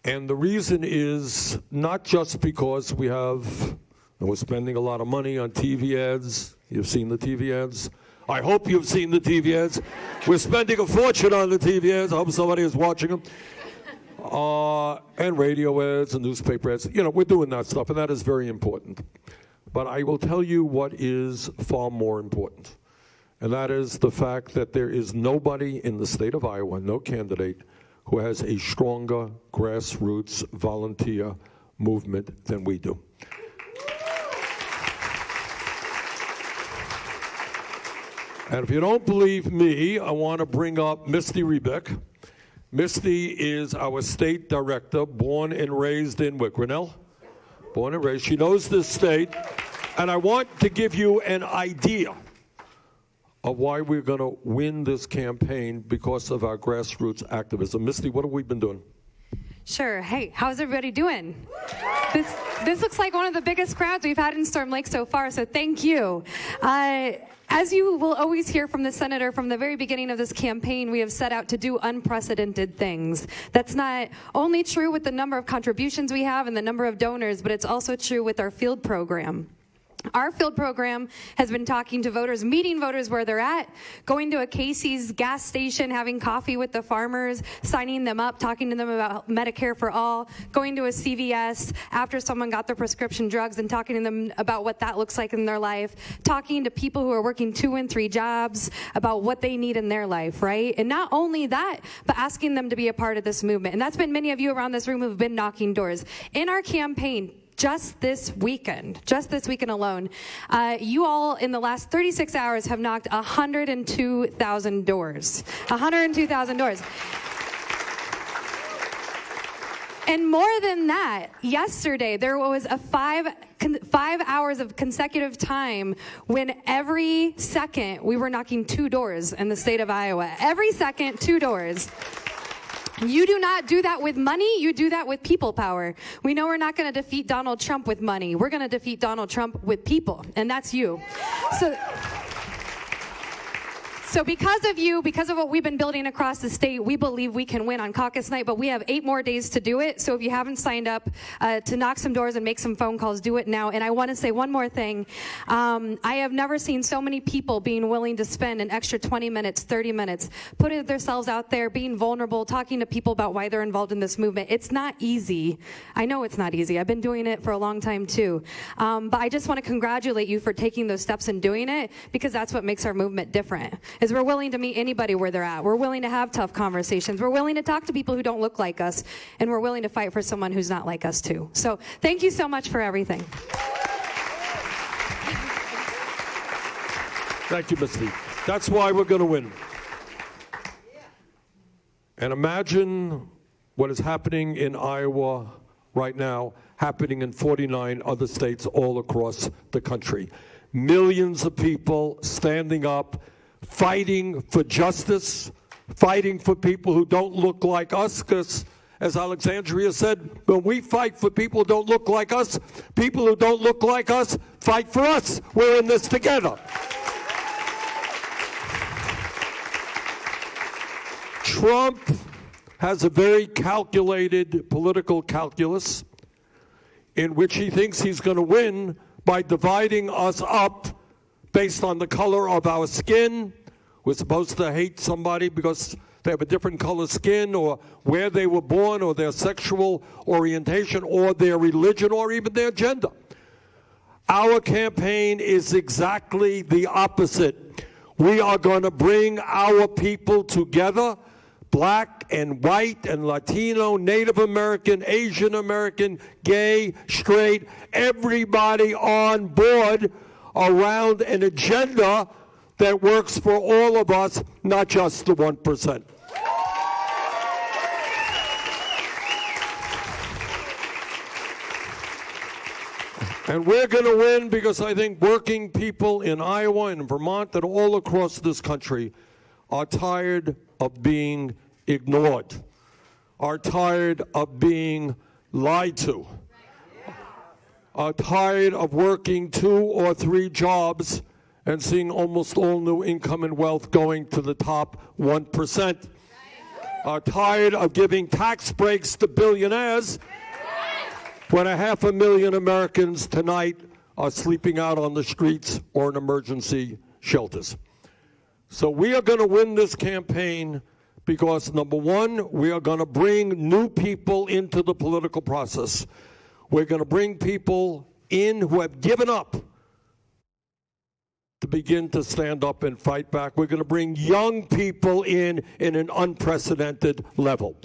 And the reason is not just because we're spending a lot of money on TV ads. You've seen the TV ads. I hope you've seen the TV ads. We're spending a fortune on the TV ads. I hope somebody is watching them. And radio ads and newspaper ads. You know, we're doing that stuff, and that is very important. But I will tell you what is far more important, and that is the fact that there is nobody in the state of Iowa, no candidate, who has a stronger grassroots volunteer movement than we do. And if you don't believe me, I want to bring up Misty Rebeck. Misty is our state director, born and raised in Grinnell. Born and raised. She knows this state. And I want to give you an idea of why we're going to win this campaign because of our grassroots activism. Misty, what have we been doing? Sure. Hey, how's everybody doing? This looks like one of the biggest crowds we've had in Storm Lake so far, so thank you. As you will always hear from the senator from the very beginning of this campaign, we have set out to do unprecedented things. That's not only true with the number of contributions we have and the number of donors, but it's also true with our field program. Our field program has been talking to voters, meeting voters where they're at, going to a Casey's gas station, having coffee with the farmers, signing them up, talking to them about Medicare for all, going to a CVS after someone got their prescription drugs and talking to them about what that looks like in their life, talking to people who are working 2 and 3 jobs about what they need in their life, right? And not only that, but asking them to be a part of this movement. And that's been many of you around this room who've been knocking doors. In our campaign, just this weekend alone, you all in the last 36 hours have knocked 102,000 doors. 102,000 doors. And more than that, yesterday there was a 5 hours of consecutive time when every second we were knocking 2 doors in the state of Iowa. Every second, 2 doors. You do not do that with money, you do that with people power. We know we're not going to defeat Donald Trump with money. We're going to defeat Donald Trump with people, and that's you. So because of you, because of what we've been building across the state, we believe we can win on caucus night, but we have 8 more days to do it. So if you haven't signed up to knock some doors and make some phone calls, do it now. And I want to say one more thing. I have never seen so many people being willing to spend an extra 20 minutes, 30 minutes, putting themselves out there, being vulnerable, talking to people about why they're involved in this movement. It's not easy. I know it's not easy. I've been doing it for a long time too. But I just want to congratulate you for taking those steps and doing it, because that's what makes our movement different. is we're willing to meet anybody where they're at. We're willing to have tough conversations. We're willing to talk to people who don't look like us, and we're willing to fight for someone who's not like us too. So thank you so much for everything. Thank you, Misty. That's why we're going to win. And imagine what is happening in Iowa right now, happening in 49 other states all across the country. Millions of people standing up, fighting for justice, fighting for people who don't look like us, because as Alexandria said, when we fight for people who don't look like us, people who don't look like us fight for us. We're in this together. Trump has a very calculated political calculus in which he thinks he's going to win by dividing us up based on the color of our skin. We're supposed to hate somebody because they have a different color skin, or where they were born, or their sexual orientation, or their religion, or even their gender. Our campaign is exactly the opposite. We are going to bring our people together, black and white and Latino, Native American, Asian American, gay, straight, everybody on board around an agenda that works for all of us, not just the 1%. And we're going to win because I think working people in Iowa and Vermont and all across this country are tired of being ignored, are tired of being lied to, are tired of working 2 or 3 jobs and seeing almost all new income and wealth going to the top 1%, are tired of giving tax breaks to billionaires when 500,000 Americans tonight are sleeping out on the streets or in emergency shelters. So we are going to win this campaign because, number one, we are going to bring new people into the political process. We're going to bring people in who have given up to begin to stand up and fight back. We're going to bring young people in an unprecedented level.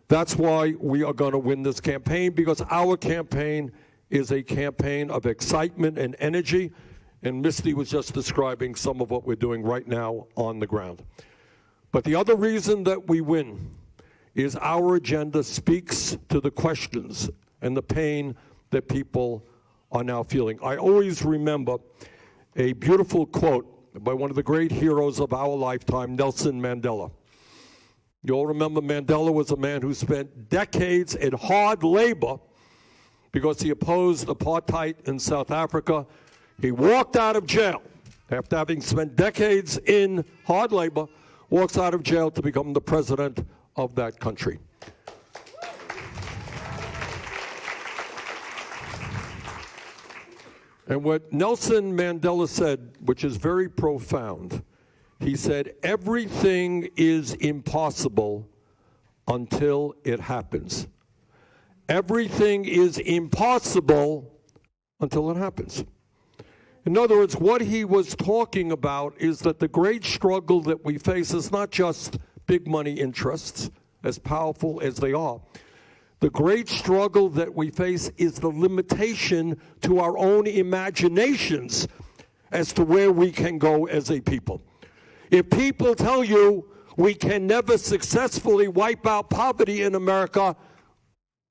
That's why we are going to win this campaign, because our campaign is a campaign of excitement and energy, and Misty was just describing some of what we're doing right now on the ground. But the other reason that we win is our agenda speaks to the questions and the pain that people are now feeling. I always remember a beautiful quote by one of the great heroes of our lifetime, Nelson Mandela. You all remember Mandela was a man who spent decades in hard labor because he opposed apartheid in South Africa. He walked out of jail after having spent decades in hard labor, walks out of jail to become the president of that country. And what Nelson Mandela said, which is very profound, he said, everything is impossible until it happens. Everything is impossible until it happens. In other words, what he was talking about is that the great struggle that we face is not just big money interests, as powerful as they are. The great struggle that we face is the limitation to our own imaginations as to where we can go as a people. If people tell you we can never successfully wipe out poverty in America,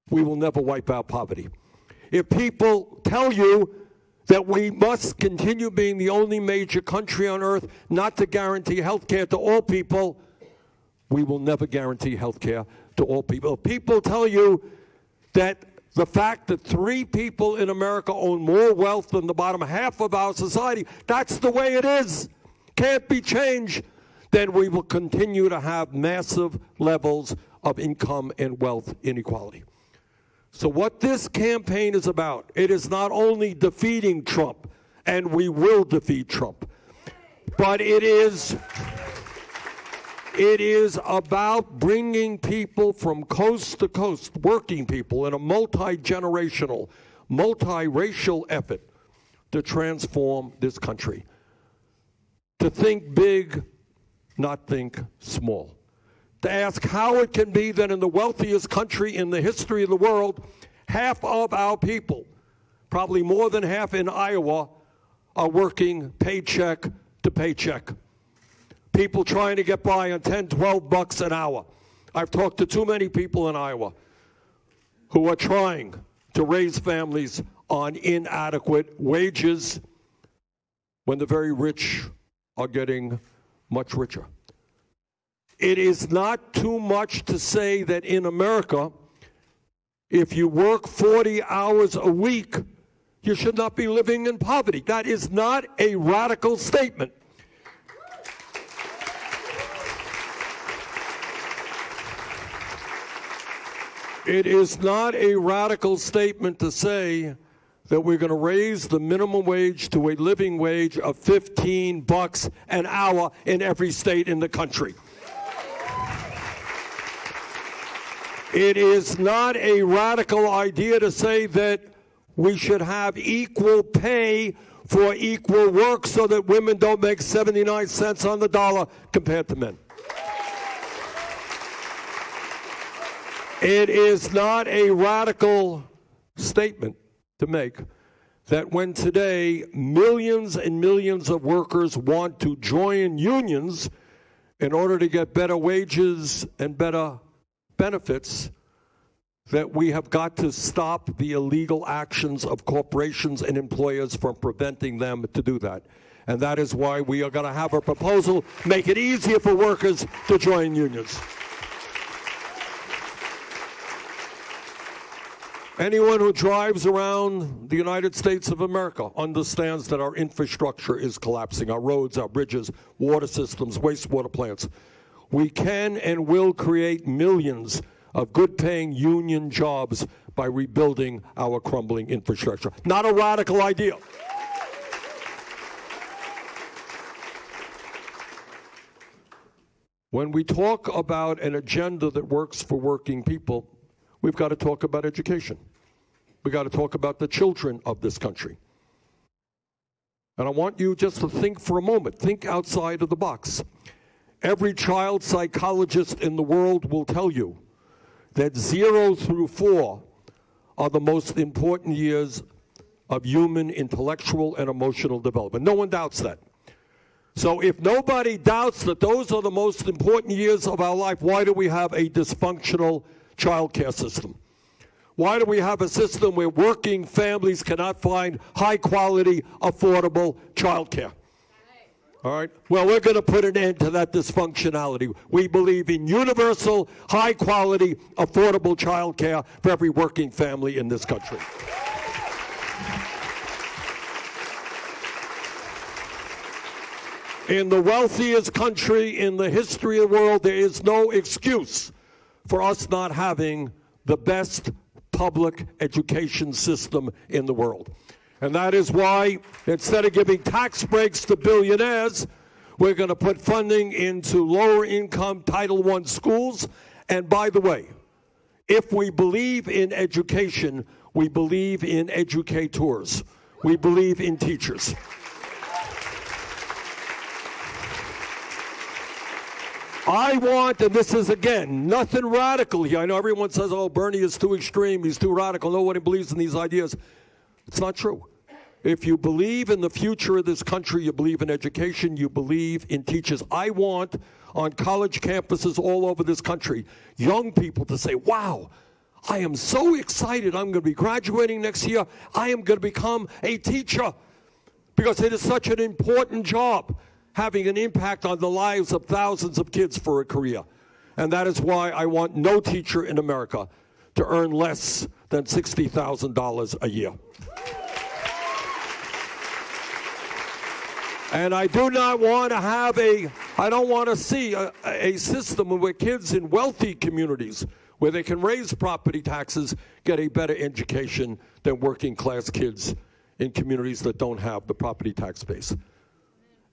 we will never wipe out poverty. If people tell you that we must continue being the only major country on earth not to guarantee health care to all people, we will never guarantee health care to all people. If people tell you that the fact that 3 people in America own more wealth than the bottom half of our society, that's the way it is, can't be changed, then we will continue to have massive levels of income and wealth inequality. So what this campaign is about, it is not only defeating Trump, and we will defeat Trump, but it is about bringing people from coast to coast, working people in a multi-generational, multi-racial effort to transform this country. to think big, not think small. To ask how it can be that in the wealthiest country in the history of the world, half of our people, probably more than half in Iowa, are working paycheck to paycheck. People trying to get by on 10, 12 bucks an hour. I've talked to too many people in Iowa who are trying to raise families on inadequate wages when the very rich are getting much richer. It is not too much to say that in America, if you work 40 hours a week, you should not be living in poverty. That is not a radical statement. It is not a radical statement to say that we're going to raise the minimum wage to a living wage of 15 bucks an hour in every state in the country. It is not a radical idea to say that we should have equal pay for equal work so that women don't make 79 cents on the dollar compared to men. It is not a radical statement to make that when today millions and millions of workers want to join unions in order to get better wages and better benefits, that we have got to stop the illegal actions of corporations and employers from preventing them to do that. And that is why we are going to have a proposal, make it easier for workers to join unions. Anyone who drives around the United States of America understands that our infrastructure is collapsing, our roads, our bridges, water systems, wastewater plants. We can and will create millions of good-paying union jobs by rebuilding our crumbling infrastructure. Not a radical idea. When we talk about an agenda that works for working people, we've got to talk about education. We've got to talk about the children of this country. And I want you just to think for a moment. Think outside of the box. Every child psychologist in the world will tell you that 0 through 4 are the most important years of human intellectual and emotional development. No one doubts that. So if nobody doubts that those are the most important years of our life, why do we have a dysfunctional child care system? Why do we have a system where working families cannot find high-quality, affordable child care? All right? Well, we're going to put an end to that dysfunctionality. We believe in universal, high-quality, affordable child care for every working family in this country. In the wealthiest country in the history of the world, there is no excuse for us not having the best public education system in the world. And that is why, instead of giving tax breaks to billionaires, we're going to put funding into lower-income Title I schools. And by the way, if we believe in education, we believe in educators. We believe in teachers. I want, and this is, again, nothing radical here. I know everyone says, oh, Bernie is too extreme, he's too radical, nobody believes in these ideas. It's not true. If you believe in the future of this country, you believe in education, you believe in teachers. I want, on college campuses all over this country, young people to say, wow, I am so excited, I'm going to be graduating next year, I am going to become a teacher, because it is such an important job, having an impact on the lives of thousands of kids for a career. And that is why I want no teacher in America to earn less than $60,000 a year. And I do not want to have I don't want to see a system where kids in wealthy communities, where they can raise property taxes, get a better education than working class kids in communities that don't have the property tax base.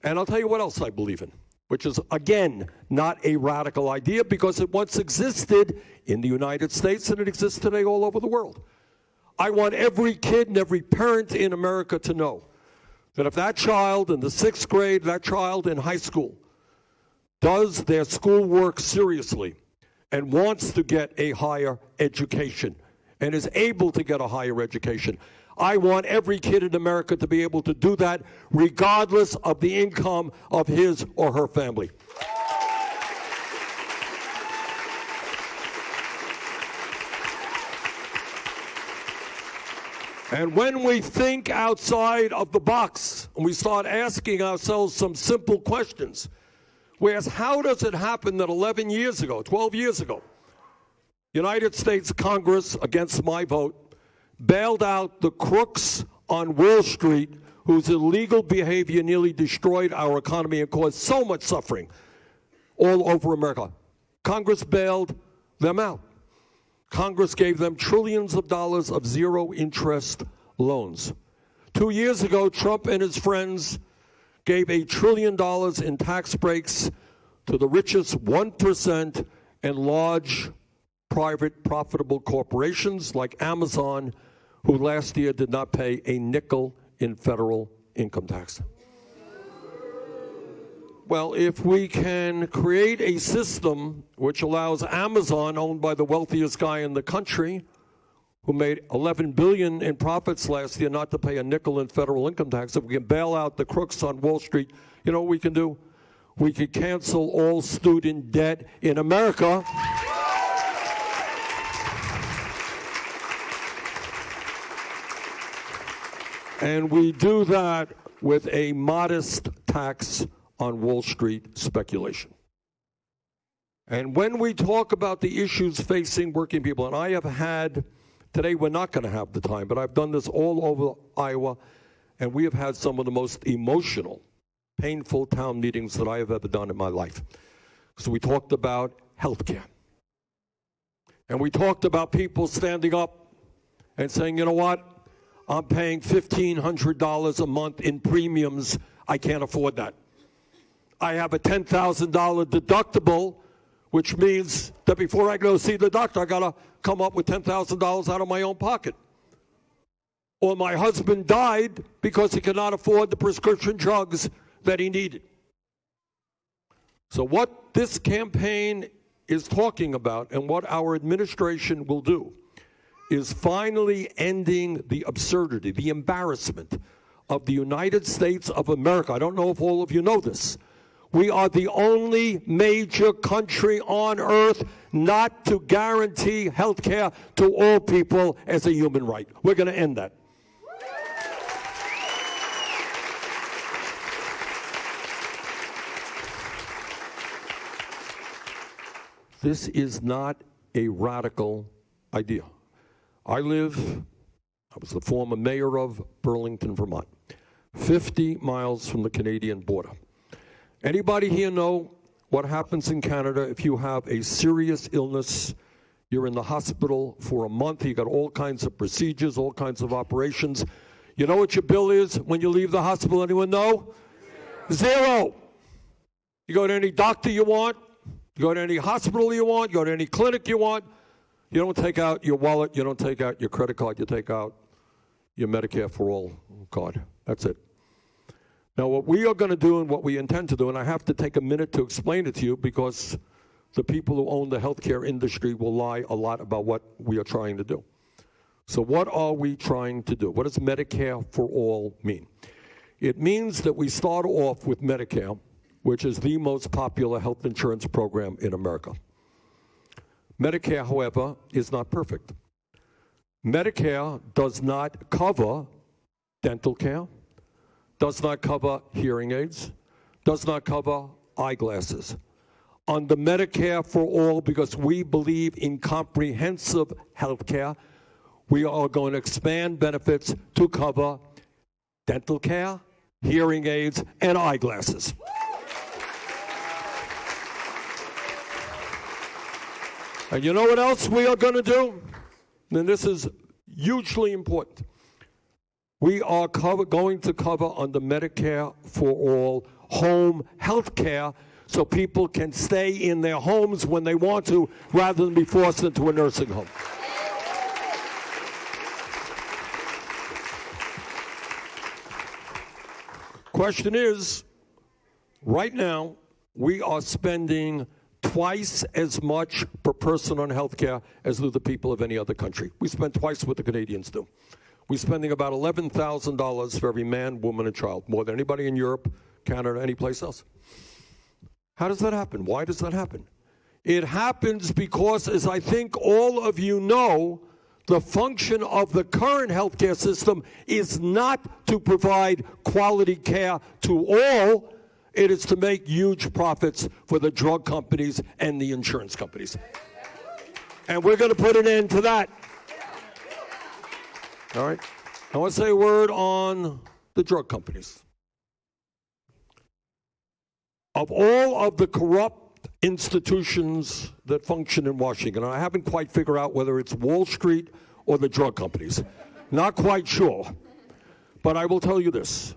And I'll tell you what else I believe in, which is, again, not a radical idea, because it once existed in the United States and it exists today all over the world. I want every kid and every parent in America to know that if that child in the 6th grade, that child in high school, does their schoolwork seriously and wants to get a higher education and is able to get a higher education, I want every kid in America to be able to do that regardless of the income of his or her family. And when we think outside of the box and we start asking ourselves some simple questions, we ask, how does it happen that 11 years ago, 12 years ago, United States Congress, against my vote, bailed out the crooks on Wall Street whose illegal behavior nearly destroyed our economy and caused so much suffering all over America? Congress bailed them out. Congress gave them trillions of dollars of zero-interest loans. 2 years ago, Trump and his friends gave $1 trillion in tax breaks to the richest 1% and large private profitable corporations like Amazon, who last year did not pay a nickel in federal income tax. Well, if we can create a system which allows Amazon, owned by the wealthiest guy in the country, who made $11 billion in profits last year, not to pay a nickel in federal income tax, if we can bail out the crooks on Wall Street, you know what we can do? We could cancel all student debt in America. And we do that with a modest tax on Wall Street speculation. And when we talk about the issues facing working people, and I have had, today we're not going to have the time, but I've done this all over Iowa, and we have had some of the most emotional, painful town meetings that I have ever done in my life. So we talked about health care. And we talked about people standing up and saying, you know what? I'm paying $1,500 a month in premiums. I can't afford that. I have a $10,000 deductible, which means that before I go see the doctor, I got to come up with $10,000 out of my own pocket. Or my husband died because he could not afford the prescription drugs that he needed. So what this campaign is talking about and what our administration will do is finally ending the absurdity, the embarrassment of the United States of America. I don't know if all of you know this. We are the only major country on earth not to guarantee health care to all people as a human right. We're going to end that. This is not a radical idea. I was the former mayor of Burlington, Vermont, 50 miles from the Canadian border. Anybody here know what happens in Canada if you have a serious illness? You're in the hospital for a month, you got all kinds of procedures, all kinds of operations. You know what your bill is when you leave the hospital? Anyone know? Zero. You go to any doctor you want, you go to any hospital you want, you go to any clinic you want. You don't take out your wallet, you don't take out your credit card, you take out your Medicare for All card. That's it. Now, what we are going to do and what we intend to do, and I have to take a minute to explain it to you because the people who own the healthcare industry will lie a lot about what we are trying to do. So what are we trying to do? What does Medicare for All mean? It means that we start off with Medicare, which is the most popular health insurance program in America. Medicare, however, is not perfect. Medicare does not cover dental care, does not cover hearing aids, does not cover eyeglasses. Under Medicare for All, because we believe in comprehensive health care, we are going to expand benefits to cover dental care, hearing aids, and eyeglasses. And you know what else we are going to do? And this is hugely important. We are going to cover under Medicare for All home health care so people can stay in their homes when they want to rather than be forced into a nursing home. question is, right now, we are spending twice as much per person on health care as do the people of any other country. We spend twice what the Canadians do. We're spending about $11,000 for every man, woman, and child, more than anybody in Europe, Canada, any place else. How does that happen? Why does that happen? It happens because, as I think all of you know, the function of the current healthcare system is not to provide quality care to all. It is to make huge profits for the drug companies and the insurance companies. And we're going to put an end to that. All right? I want to say a word on the drug companies. Of all of the corrupt institutions that function in Washington, I haven't quite figured out whether it's Wall Street or the drug companies. Not quite sure. But I will tell you this.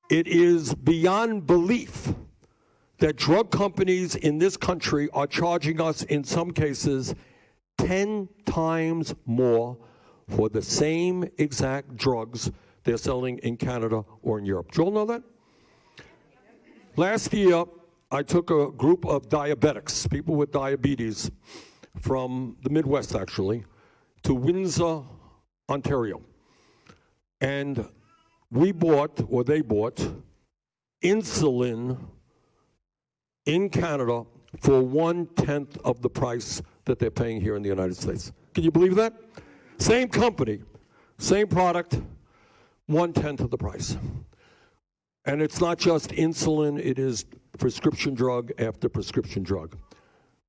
It is beyond belief that drug companies in this country are charging us, in some cases, 10 times more for the same exact drugs they're selling in Canada or in Europe. Do you all know that? Last year, I took a group of diabetics, people with diabetes, from the Midwest, actually, to Windsor, Ontario. And we bought, or they bought, insulin in Canada for 1/10 of the price that they're paying here in the United States. Can you believe that? Same company, same product, 1/10 of the price. And it's not just insulin, it is prescription drug after prescription drug.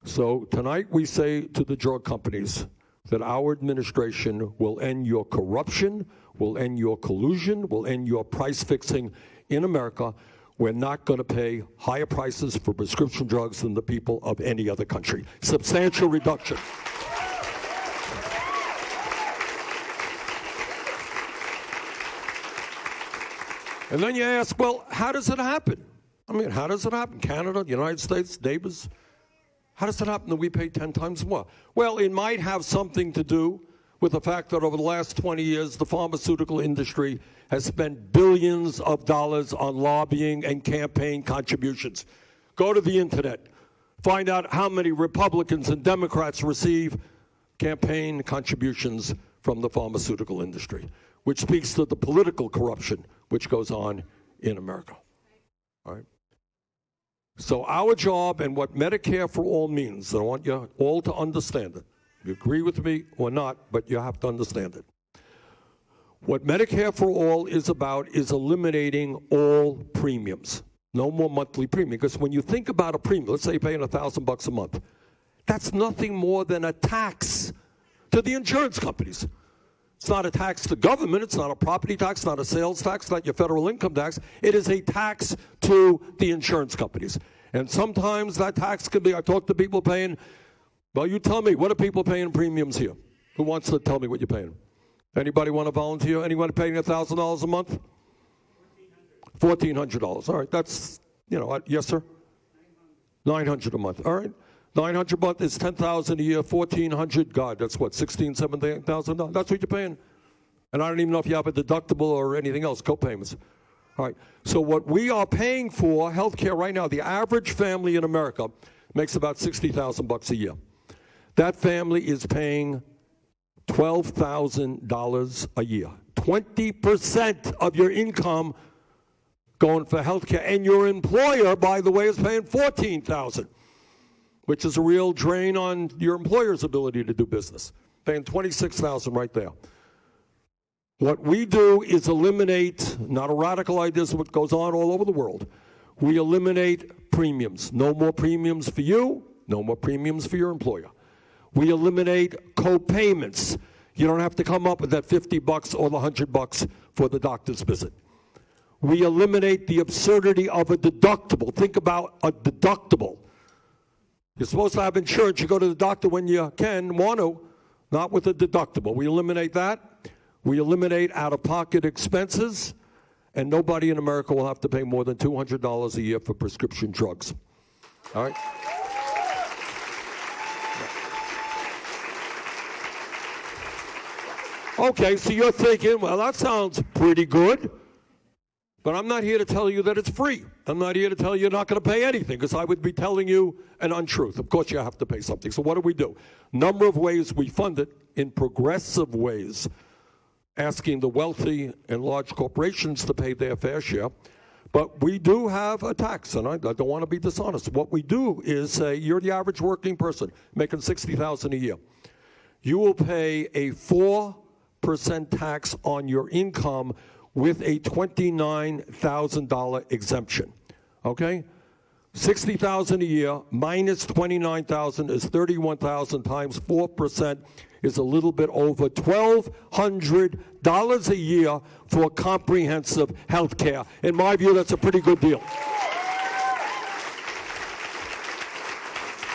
So tonight we say to the drug companies that our administration will end your corruption, will end your collusion, will end your price fixing in America. We're not going to pay higher prices for prescription drugs than the people of any other country. Substantial reduction. And then you ask, well, how does it happen? I mean, how does it happen? Canada, the United States, neighbors. How does it happen that we pay 10 times more? Well, it might have something to do with the fact that over the last 20 years, the pharmaceutical industry has spent billions of dollars on lobbying and campaign contributions. Go to the internet. Find out how many Republicans and Democrats receive campaign contributions from the pharmaceutical industry, which speaks to the political corruption which goes on in America. All right? So our job and what Medicare for All means, and I want you all to understand it. You agree with me or not, but you have to understand it. What Medicare for All is about is eliminating all premiums. No more monthly premium. Because when you think about a premium, let's say you're paying $1,000 a month, that's nothing more than a tax to the insurance companies. It's not a tax to government. It's not a property tax, not a sales tax, not your federal income tax. It is a tax to the insurance companies. And sometimes that tax could be, I talk to people paying, well, you tell me, what are people paying premiums here? Who wants to tell me what you're paying? Anybody want to volunteer? Anyone paying $1,000 a month? $1,400. All right, that's, you know, yes, sir? $900 a month. All right. $900 a month is $10,000 a year. $1,400, God, that's what, $16,000, $17,000. That's what you're paying. And I don't even know if you have a deductible or anything else, co-payments. All right. So what we are paying for healthcare right now, the average family in America makes about $60,000 a year. That family is paying $12,000 a year. 20% of your income going for healthcare, and your employer, by the way, is paying $14,000. Which is a real drain on your employer's ability to do business. Paying $26,000 right there. What we do is eliminate, not a radical idea, is what goes on all over the world. We eliminate premiums. No more premiums for you, no more premiums for your employer. We eliminate co-payments. You don't have to come up with that $50 or the $100 for the doctor's visit. We eliminate the absurdity of a deductible. Think about a deductible. You're supposed to have insurance. You go to the doctor when you can, want to, not with a deductible. We eliminate that. We eliminate out-of-pocket expenses, and nobody in America will have to pay more than $200 a year for prescription drugs. All right? Okay, so you're thinking, well, that sounds pretty good. But I'm not here to tell you that it's free. I'm not here to tell you you're not going to pay anything, because I would be telling you an untruth. Of course you have to pay something. So what do? Number of ways we fund it in progressive ways, asking the wealthy and large corporations to pay their fair share. But we do have a tax, and I don't want to be dishonest. What we do is say, you're the average working person making $60,000 a year. You will pay a 4% tax on your income with a $29,000 exemption, okay? $60,000 a year minus $29,000 is $31,000 times 4% is a little bit over $1,200 a year for comprehensive health care. In my view, that's a pretty good deal.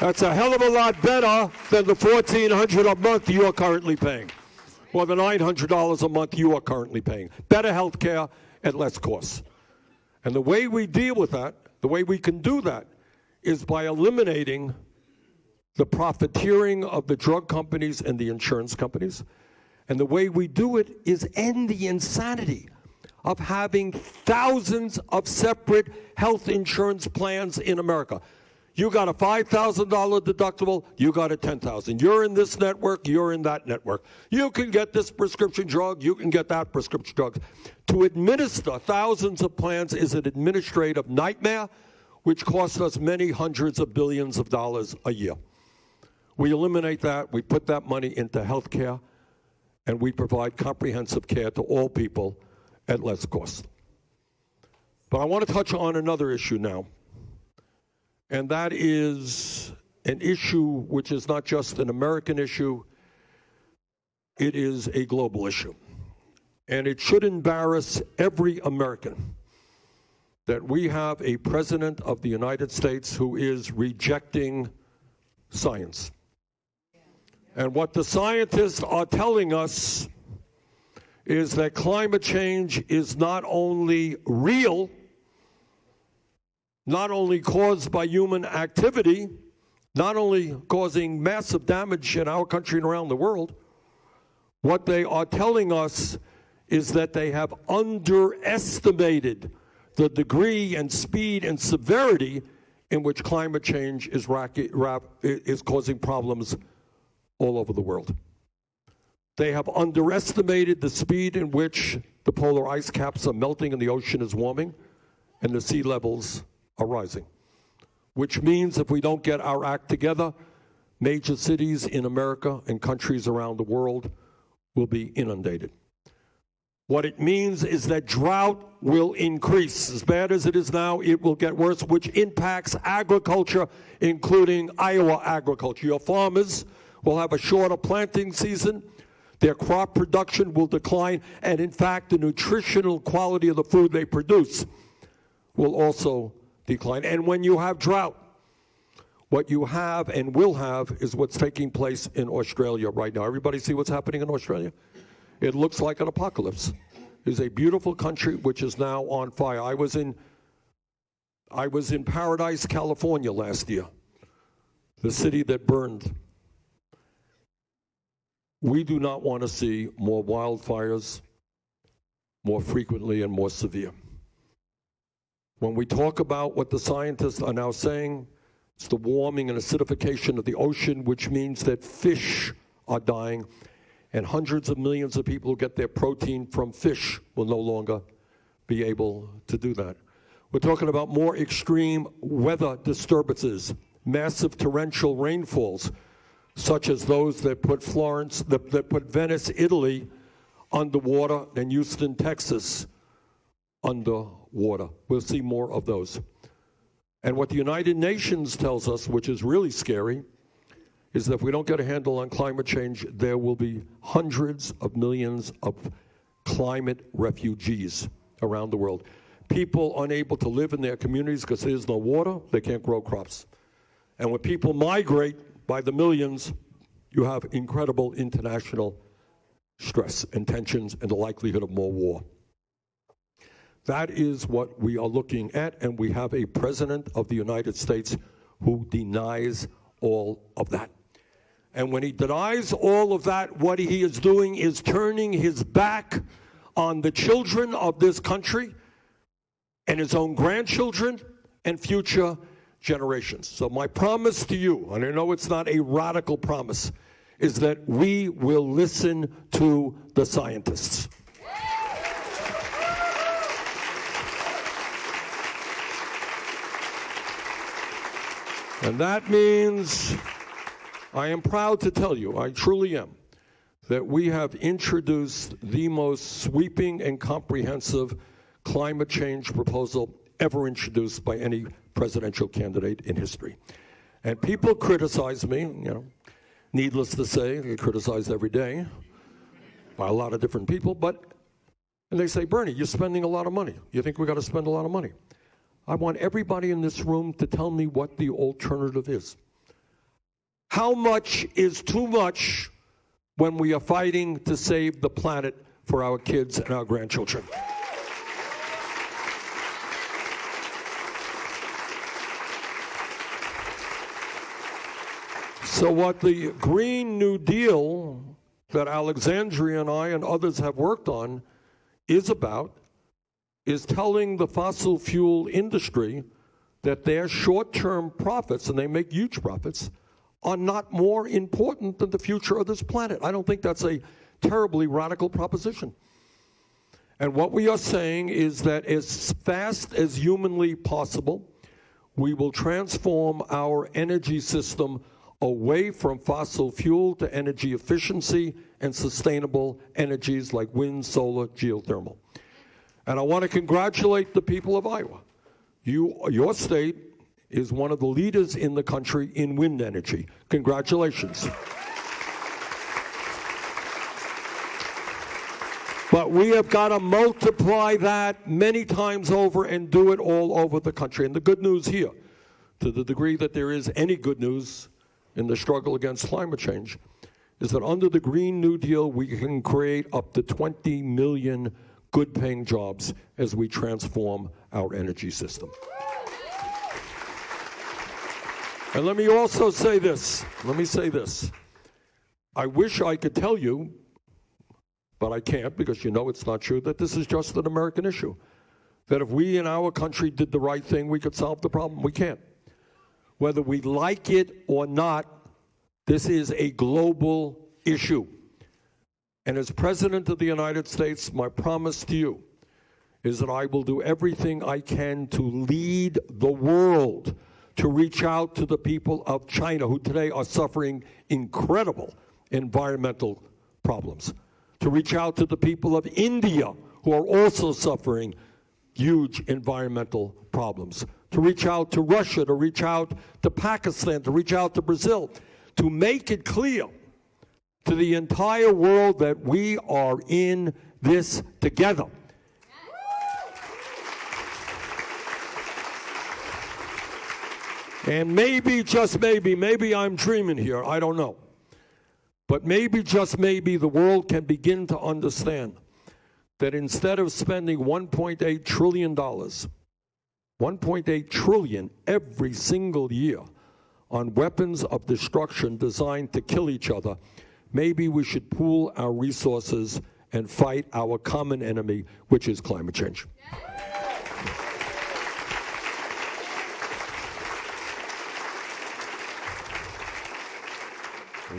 That's a hell of a lot better than the $1,400 a month you are currently paying, or the $900 a month you are currently paying. Better health care at less cost. And the way we deal with that, the way we can do that, is by eliminating the profiteering of the drug companies and the insurance companies. And the way we do it is end the insanity of having thousands of separate health insurance plans in America. You got a $5,000 deductible, you got a $10,000. You're in this network, you're in that network. You can get this prescription drug, you can get that prescription drug. To administer thousands of plans is an administrative nightmare, which costs us many hundreds of billions of dollars a year. We eliminate that, we put that money into health care, and we provide comprehensive care to all people at less cost. But I want to touch on another issue now, and that is an issue which is not just an American issue, it is a global issue. And it should embarrass every American that we have a president of the United States who is rejecting science. And what the scientists are telling us is that climate change is not only real, not only caused by human activity, not only causing massive damage in our country and around the world, what they are telling us is that they have underestimated the degree and speed and severity in which climate change is causing problems all over the world. They have underestimated the speed in which the polar ice caps are melting and the ocean is warming and the sea levels are rising, which means if we don't get our act together, major cities in America and countries around the world will be inundated. What it means is that drought will increase. As bad as it is now, it will get worse, which impacts agriculture, including Iowa agriculture. Your farmers will have a shorter planting season, their crop production will decline, and in fact, the nutritional quality of the food they produce will also decline. And when you have drought, what you have and will have is what's taking place in Australia right now. Everybody see what's happening in Australia? It looks like an apocalypse. It's a beautiful country which is now on fire. I was in Paradise, California last year, the city that burned. We do not want to see more wildfires more frequently and more severe. When we talk about what the scientists are now saying, it's the warming and acidification of the ocean, which means that fish are dying, and hundreds of millions of people who get their protein from fish will no longer be able to do that. We're talking about more extreme weather disturbances, massive torrential rainfalls, such as those that put that put Venice, Italy, underwater, and Houston, Texas, underwater. We'll see more of those. And what the United Nations tells us, which is really scary, is that if we don't get a handle on climate change, there will be hundreds of millions of climate refugees around the world. People unable to live in their communities because there's no water, they can't grow crops. And when people migrate by the millions, you have incredible international stress and tensions and the likelihood of more war. That is what we are looking at, and we have a president of the United States who denies all of that. And when he denies all of that, what he is doing is turning his back on the children of this country and his own grandchildren and future generations. So my promise to you, and I know it's not a radical promise, is that we will listen to the scientists. And that means, I am proud to tell you, I truly am, that we have introduced the most sweeping and comprehensive climate change proposal ever introduced by any presidential candidate in history. And people criticize me, needless to say, they get criticized every day by a lot of different people, and they say, Bernie, you're spending a lot of money. You think we got to spend a lot of money? I want everybody in this room to tell me what the alternative is. How much is too much when we are fighting to save the planet for our kids and our grandchildren? So what the Green New Deal that Alexandria and I and others have worked on is about is telling the fossil fuel industry that their short-term profits, and they make huge profits, are not more important than the future of this planet. I don't think that's a terribly radical proposition. And what we are saying is that as fast as humanly possible, we will transform our energy system away from fossil fuel to energy efficiency and sustainable energies like wind, solar, geothermal. And I want to congratulate the people of Iowa. Your state is one of the leaders in the country in wind energy. Congratulations. But we have got to multiply that many times over and do it all over the country. And the good news here, to the degree that there is any good news in the struggle against climate change, is that under the Green New Deal, we can create up to 20 million good-paying jobs as we transform our energy system. And let me also say this. I wish I could tell you, but I can't because you know it's not true, that this is just an American issue. That if we in our country did the right thing, we could solve the problem. We can't. Whether we like it or not, this is a global issue. And as President of the United States, my promise to you is that I will do everything I can to lead the world to reach out to the people of China, who today are suffering incredible environmental problems, to reach out to the people of India, who are also suffering huge environmental problems, to reach out to Russia, to reach out to Pakistan, to reach out to Brazil, to make it clear to the entire world that we are in this together. And maybe, just maybe I'm dreaming here, I don't know. But maybe, just maybe, the world can begin to understand that instead of spending $1.8 trillion, 1.8 trillion every single year on weapons of destruction designed to kill each other, maybe we should pool our resources and fight our common enemy, which is climate change.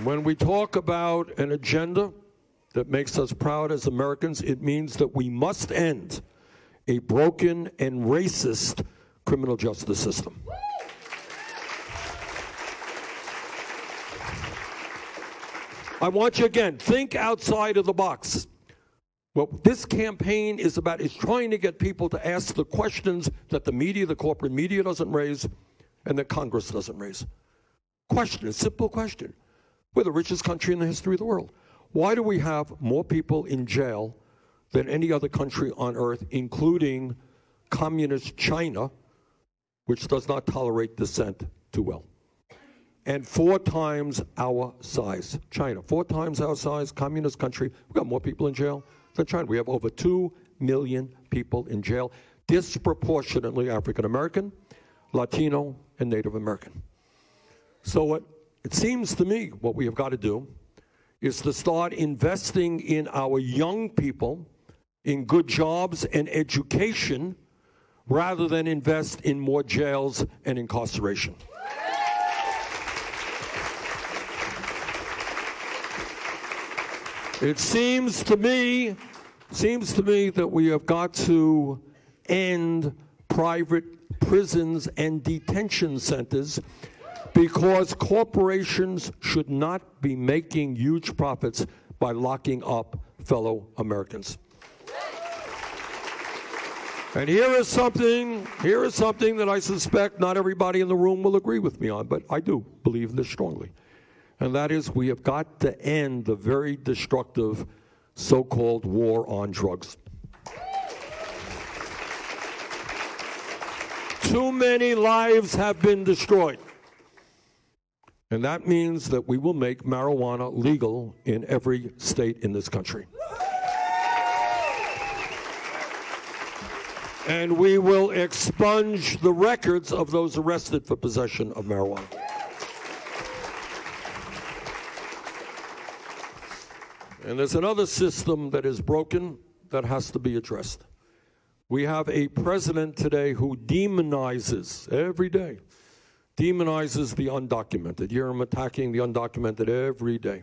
When we talk about an agenda that makes us proud as Americans, it means that we must end a broken and racist criminal justice system. I want you, again, think outside of the box. What this campaign is about is trying to get people to ask the questions that the media, the corporate media, doesn't raise and that Congress doesn't raise. Question, a simple question. We're the richest country in the history of the world. Why do we have more people in jail than any other country on earth, including communist China, which does not tolerate dissent too well? And 4 times our size. China, 4 times our size, communist country. We've got more people in jail than China. We have over 2 million people in jail, disproportionately African American, Latino, and Native American. So what it seems to me what we have got to do is to start investing in our young people, in good jobs and education, rather than invest in more jails and incarceration. It seems to me that we have got to end private prisons and detention centers because corporations should not be making huge profits by locking up fellow Americans. And here is something that I suspect not everybody in the room will agree with me on, but I do believe in this strongly. And that is, we have got to end the very destructive so-called war on drugs. Too many lives have been destroyed. And that means that we will make marijuana legal in every state in this country. And we will expunge the records of those arrested for possession of marijuana. And there's another system that is broken that has to be addressed. We have a president today who demonizes every day, demonizes the undocumented. You hear him attacking the undocumented every day.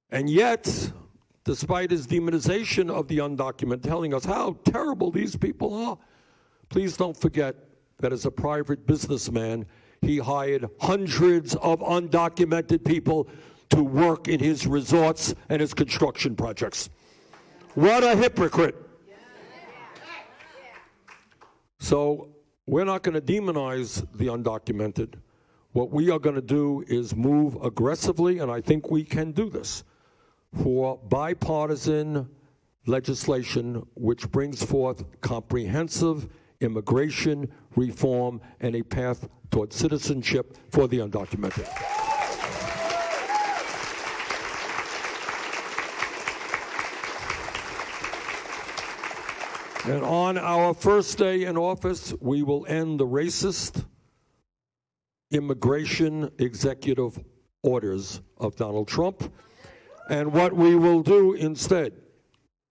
And yet, despite his demonization of the undocumented, telling us how terrible these people are, please don't forget that as a private businessman, he hired hundreds of undocumented people to work in his resorts and his construction projects. What a hypocrite. So we're not going to demonize the undocumented. What we are going to do is move aggressively, and I think we can do this, for bipartisan legislation which brings forth comprehensive immigration reform and a path toward citizenship for the undocumented. And on our first day in office, we will end the racist immigration executive orders of Donald Trump. And what we will do instead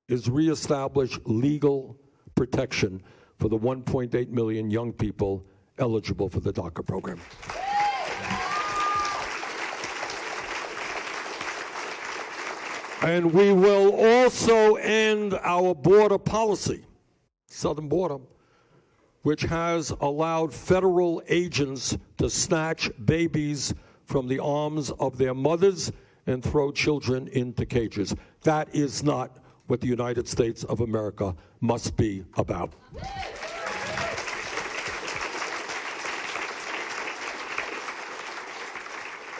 is reestablish legal protection for the 1.8 million young people eligible for the DACA program. And we will also end our border policy, southern border, which has allowed federal agents to snatch babies from the arms of their mothers and throw children into cages. That is not what the United States of America must be about.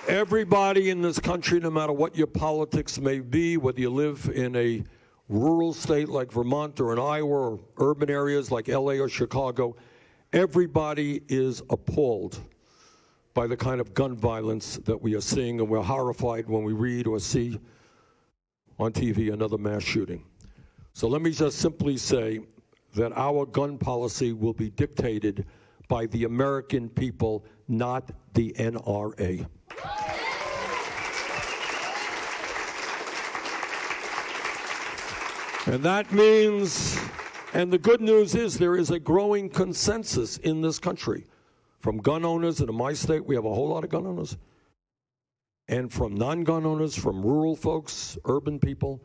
Everybody in this country, no matter what your politics may be, whether you live in a rural state like Vermont or in Iowa or urban areas like LA or Chicago, everybody is appalled by the kind of gun violence that we are seeing, and we're horrified when we read or see on TV another mass shooting. So let me just simply say that our gun policy will be dictated by the American people, not the NRA. And that means, and the good news is, there is a growing consensus in this country from gun owners, and in my state we have a whole lot of gun owners, and from non-gun owners, from rural folks, urban people,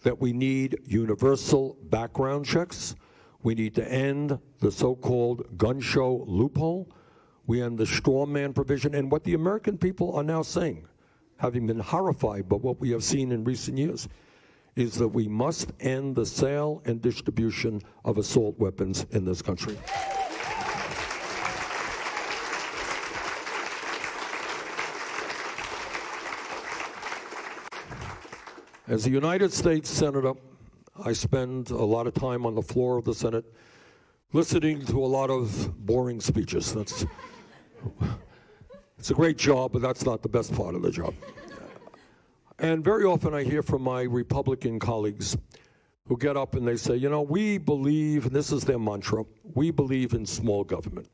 that we need universal background checks. We need to end the so-called gun show loophole. We end the straw man provision. And what the American people are now saying, having been horrified by what we have seen in recent years, is that we must end the sale and distribution of assault weapons in this country. As a United States Senator, I spend a lot of time on the floor of the Senate listening to a lot of boring speeches. It's a great job, but that's not the best part of the job. And very often I hear from my Republican colleagues who get up and they say, you know, we believe, and this is their mantra, we believe in small government.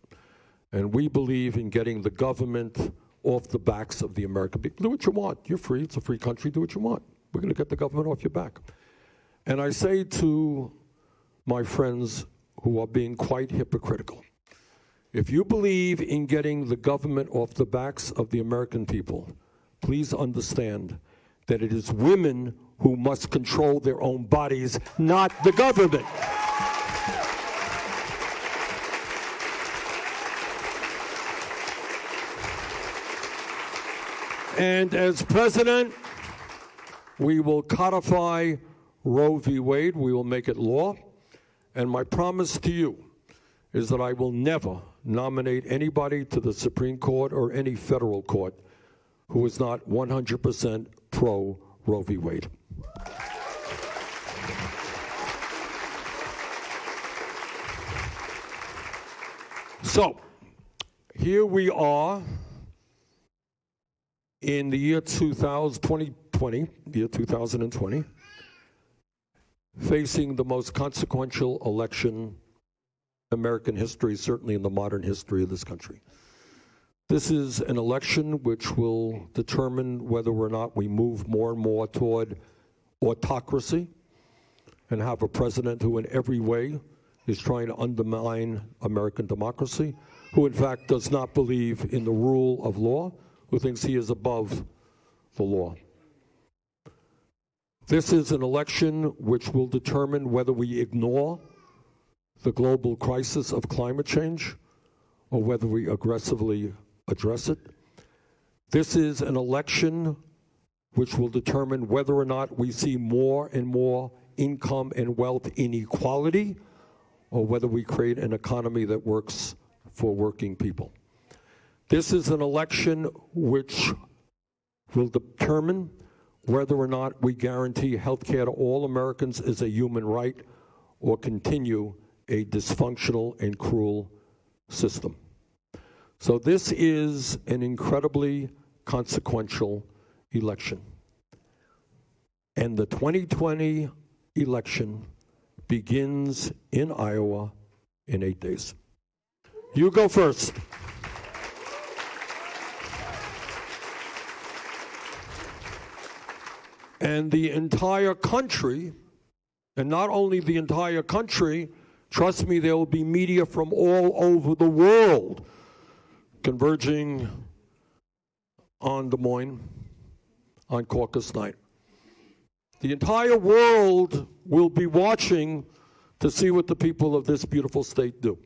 And we believe in getting the government off the backs of the American people. Do what you want. You're free. It's a free country. Do what you want. We're going to get the government off your back. And I say to my friends who are being quite hypocritical. If you believe in getting the government off the backs of the American people, please understand that it is women who must control their own bodies, not the government. And as president, we will codify Roe v. Wade. We will make it law. And my promise to you is that I will never nominate anybody to the Supreme Court or any federal court who is not 100% pro Roe v. Wade. So, here we are in the year 2020, facing the most consequential election in American history, certainly in the modern history of this country. This is an election which will determine whether or not we move more and more toward autocracy and have a president who in every way is trying to undermine American democracy, who in fact does not believe in the rule of law, who thinks he is above the law. This is an election which will determine whether we ignore the global crisis of climate change or whether we aggressively address it. This is an election which will determine whether or not we see more and more income and wealth inequality or whether we create an economy that works for working people. This is an election which will determine whether or not we guarantee health care to all Americans as a human right or continue a dysfunctional and cruel system. So this is an incredibly consequential election. And the 2020 election begins in Iowa in 8 days. You go first. And the entire country, and not only the entire country, trust me, there will be media from all over the world converging on Des Moines on caucus night. The entire world will be watching to see what the people of this beautiful state do,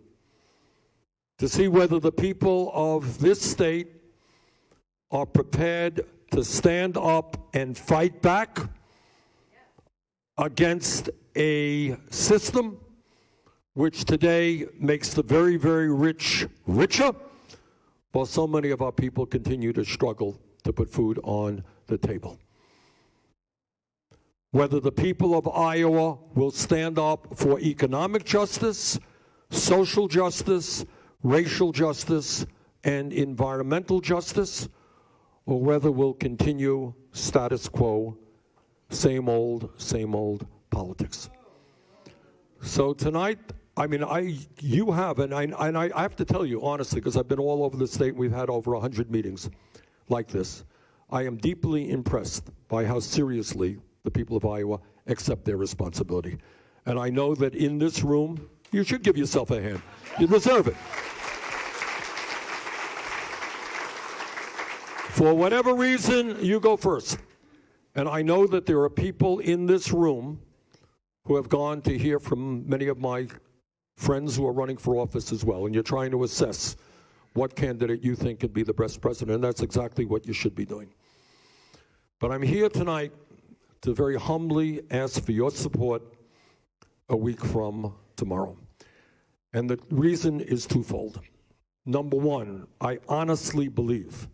to see whether the people of this state are prepared to stand up and fight back against a system which today makes the very, very rich richer, while so many of our people continue to struggle to put food on the table. Whether the people of Iowa will stand up for economic justice, social justice, racial justice, and environmental justice, or whether we'll continue status quo, same old politics. So tonight, I mean, you have, and I have to tell you honestly, because I've been all over the state, we've had over 100 meetings like this. I am deeply impressed by how seriously the people of Iowa accept their responsibility. And I know that in this room, you should give yourself a hand. You deserve it. For whatever reason, you go first. And I know that there are people in this room who have gone to hear from many of my friends who are running for office as well, and you're trying to assess what candidate you think could be the best president, and that's exactly what you should be doing. But I'm here tonight to very humbly ask for your support a week from tomorrow. And the reason is twofold. Number one, I honestly believe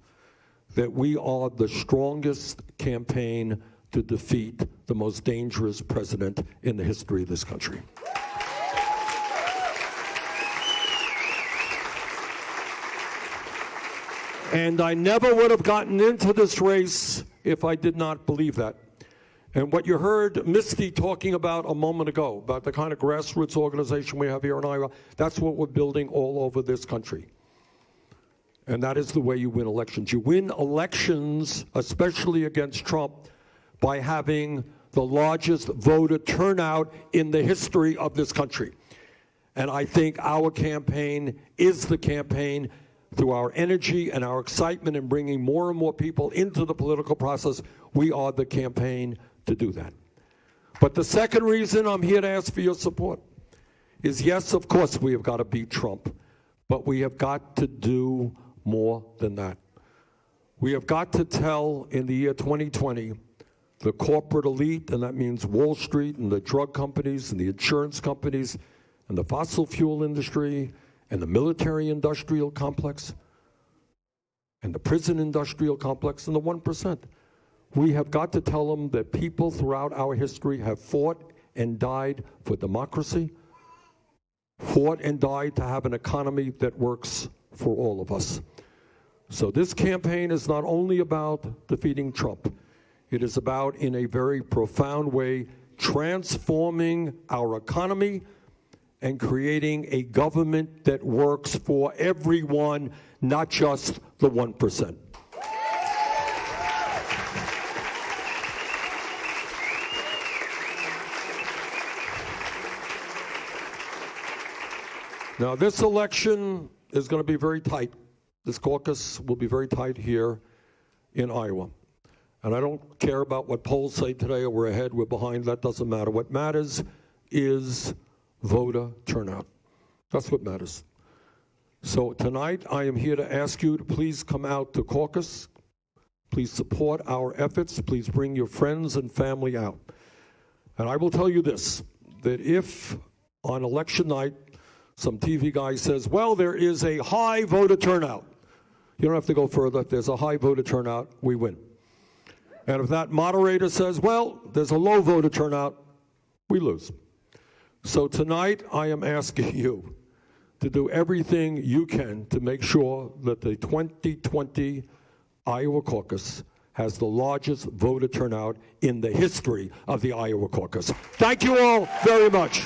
that we are the strongest campaign to defeat the most dangerous president in the history of this country. And I never would have gotten into this race if I did not believe that. And what you heard Misty talking about a moment ago, about the kind of grassroots organization we have here in Iowa, that's what we're building all over this country. And that is the way you win elections. You win elections, especially against Trump, by having the largest voter turnout in the history of this country. And I think our campaign is the campaign. Through our energy and our excitement in bringing more and more people into the political process, we are the campaign to do that. But the second reason I'm here to ask for your support is, yes, of course, we have got to beat Trump, but we have got to do more than that. We have got to tell, in the year 2020, the corporate elite, and that means Wall Street and the drug companies and the insurance companies and the fossil fuel industry and the military industrial complex and the prison industrial complex and the 1%. We have got to tell them that people throughout our history have fought and died for democracy, fought and died to have an economy that works for all of us. So this campaign is not only about defeating Trump, it is about, in a very profound way, transforming our economy and creating a government that works for everyone, not just the 1%. Now, this election is going to be very tight. This caucus will be very tight here in Iowa. And I don't care about what polls say today, or we're ahead, we're behind, that doesn't matter. What matters is voter turnout. That's what matters. So tonight, I am here to ask you to please come out to caucus. Please support our efforts. Please bring your friends and family out. And I will tell you this, that if on election night, some TV guy says, well, there is a high voter turnout, you don't have to go further. If there's a high voter turnout, we win. And if that moderator says, well, there's a low voter turnout, we lose. So tonight, I am asking you to do everything you can to make sure that the 2020 Iowa caucus has the largest voter turnout in the history of the Iowa caucus. Thank you all very much.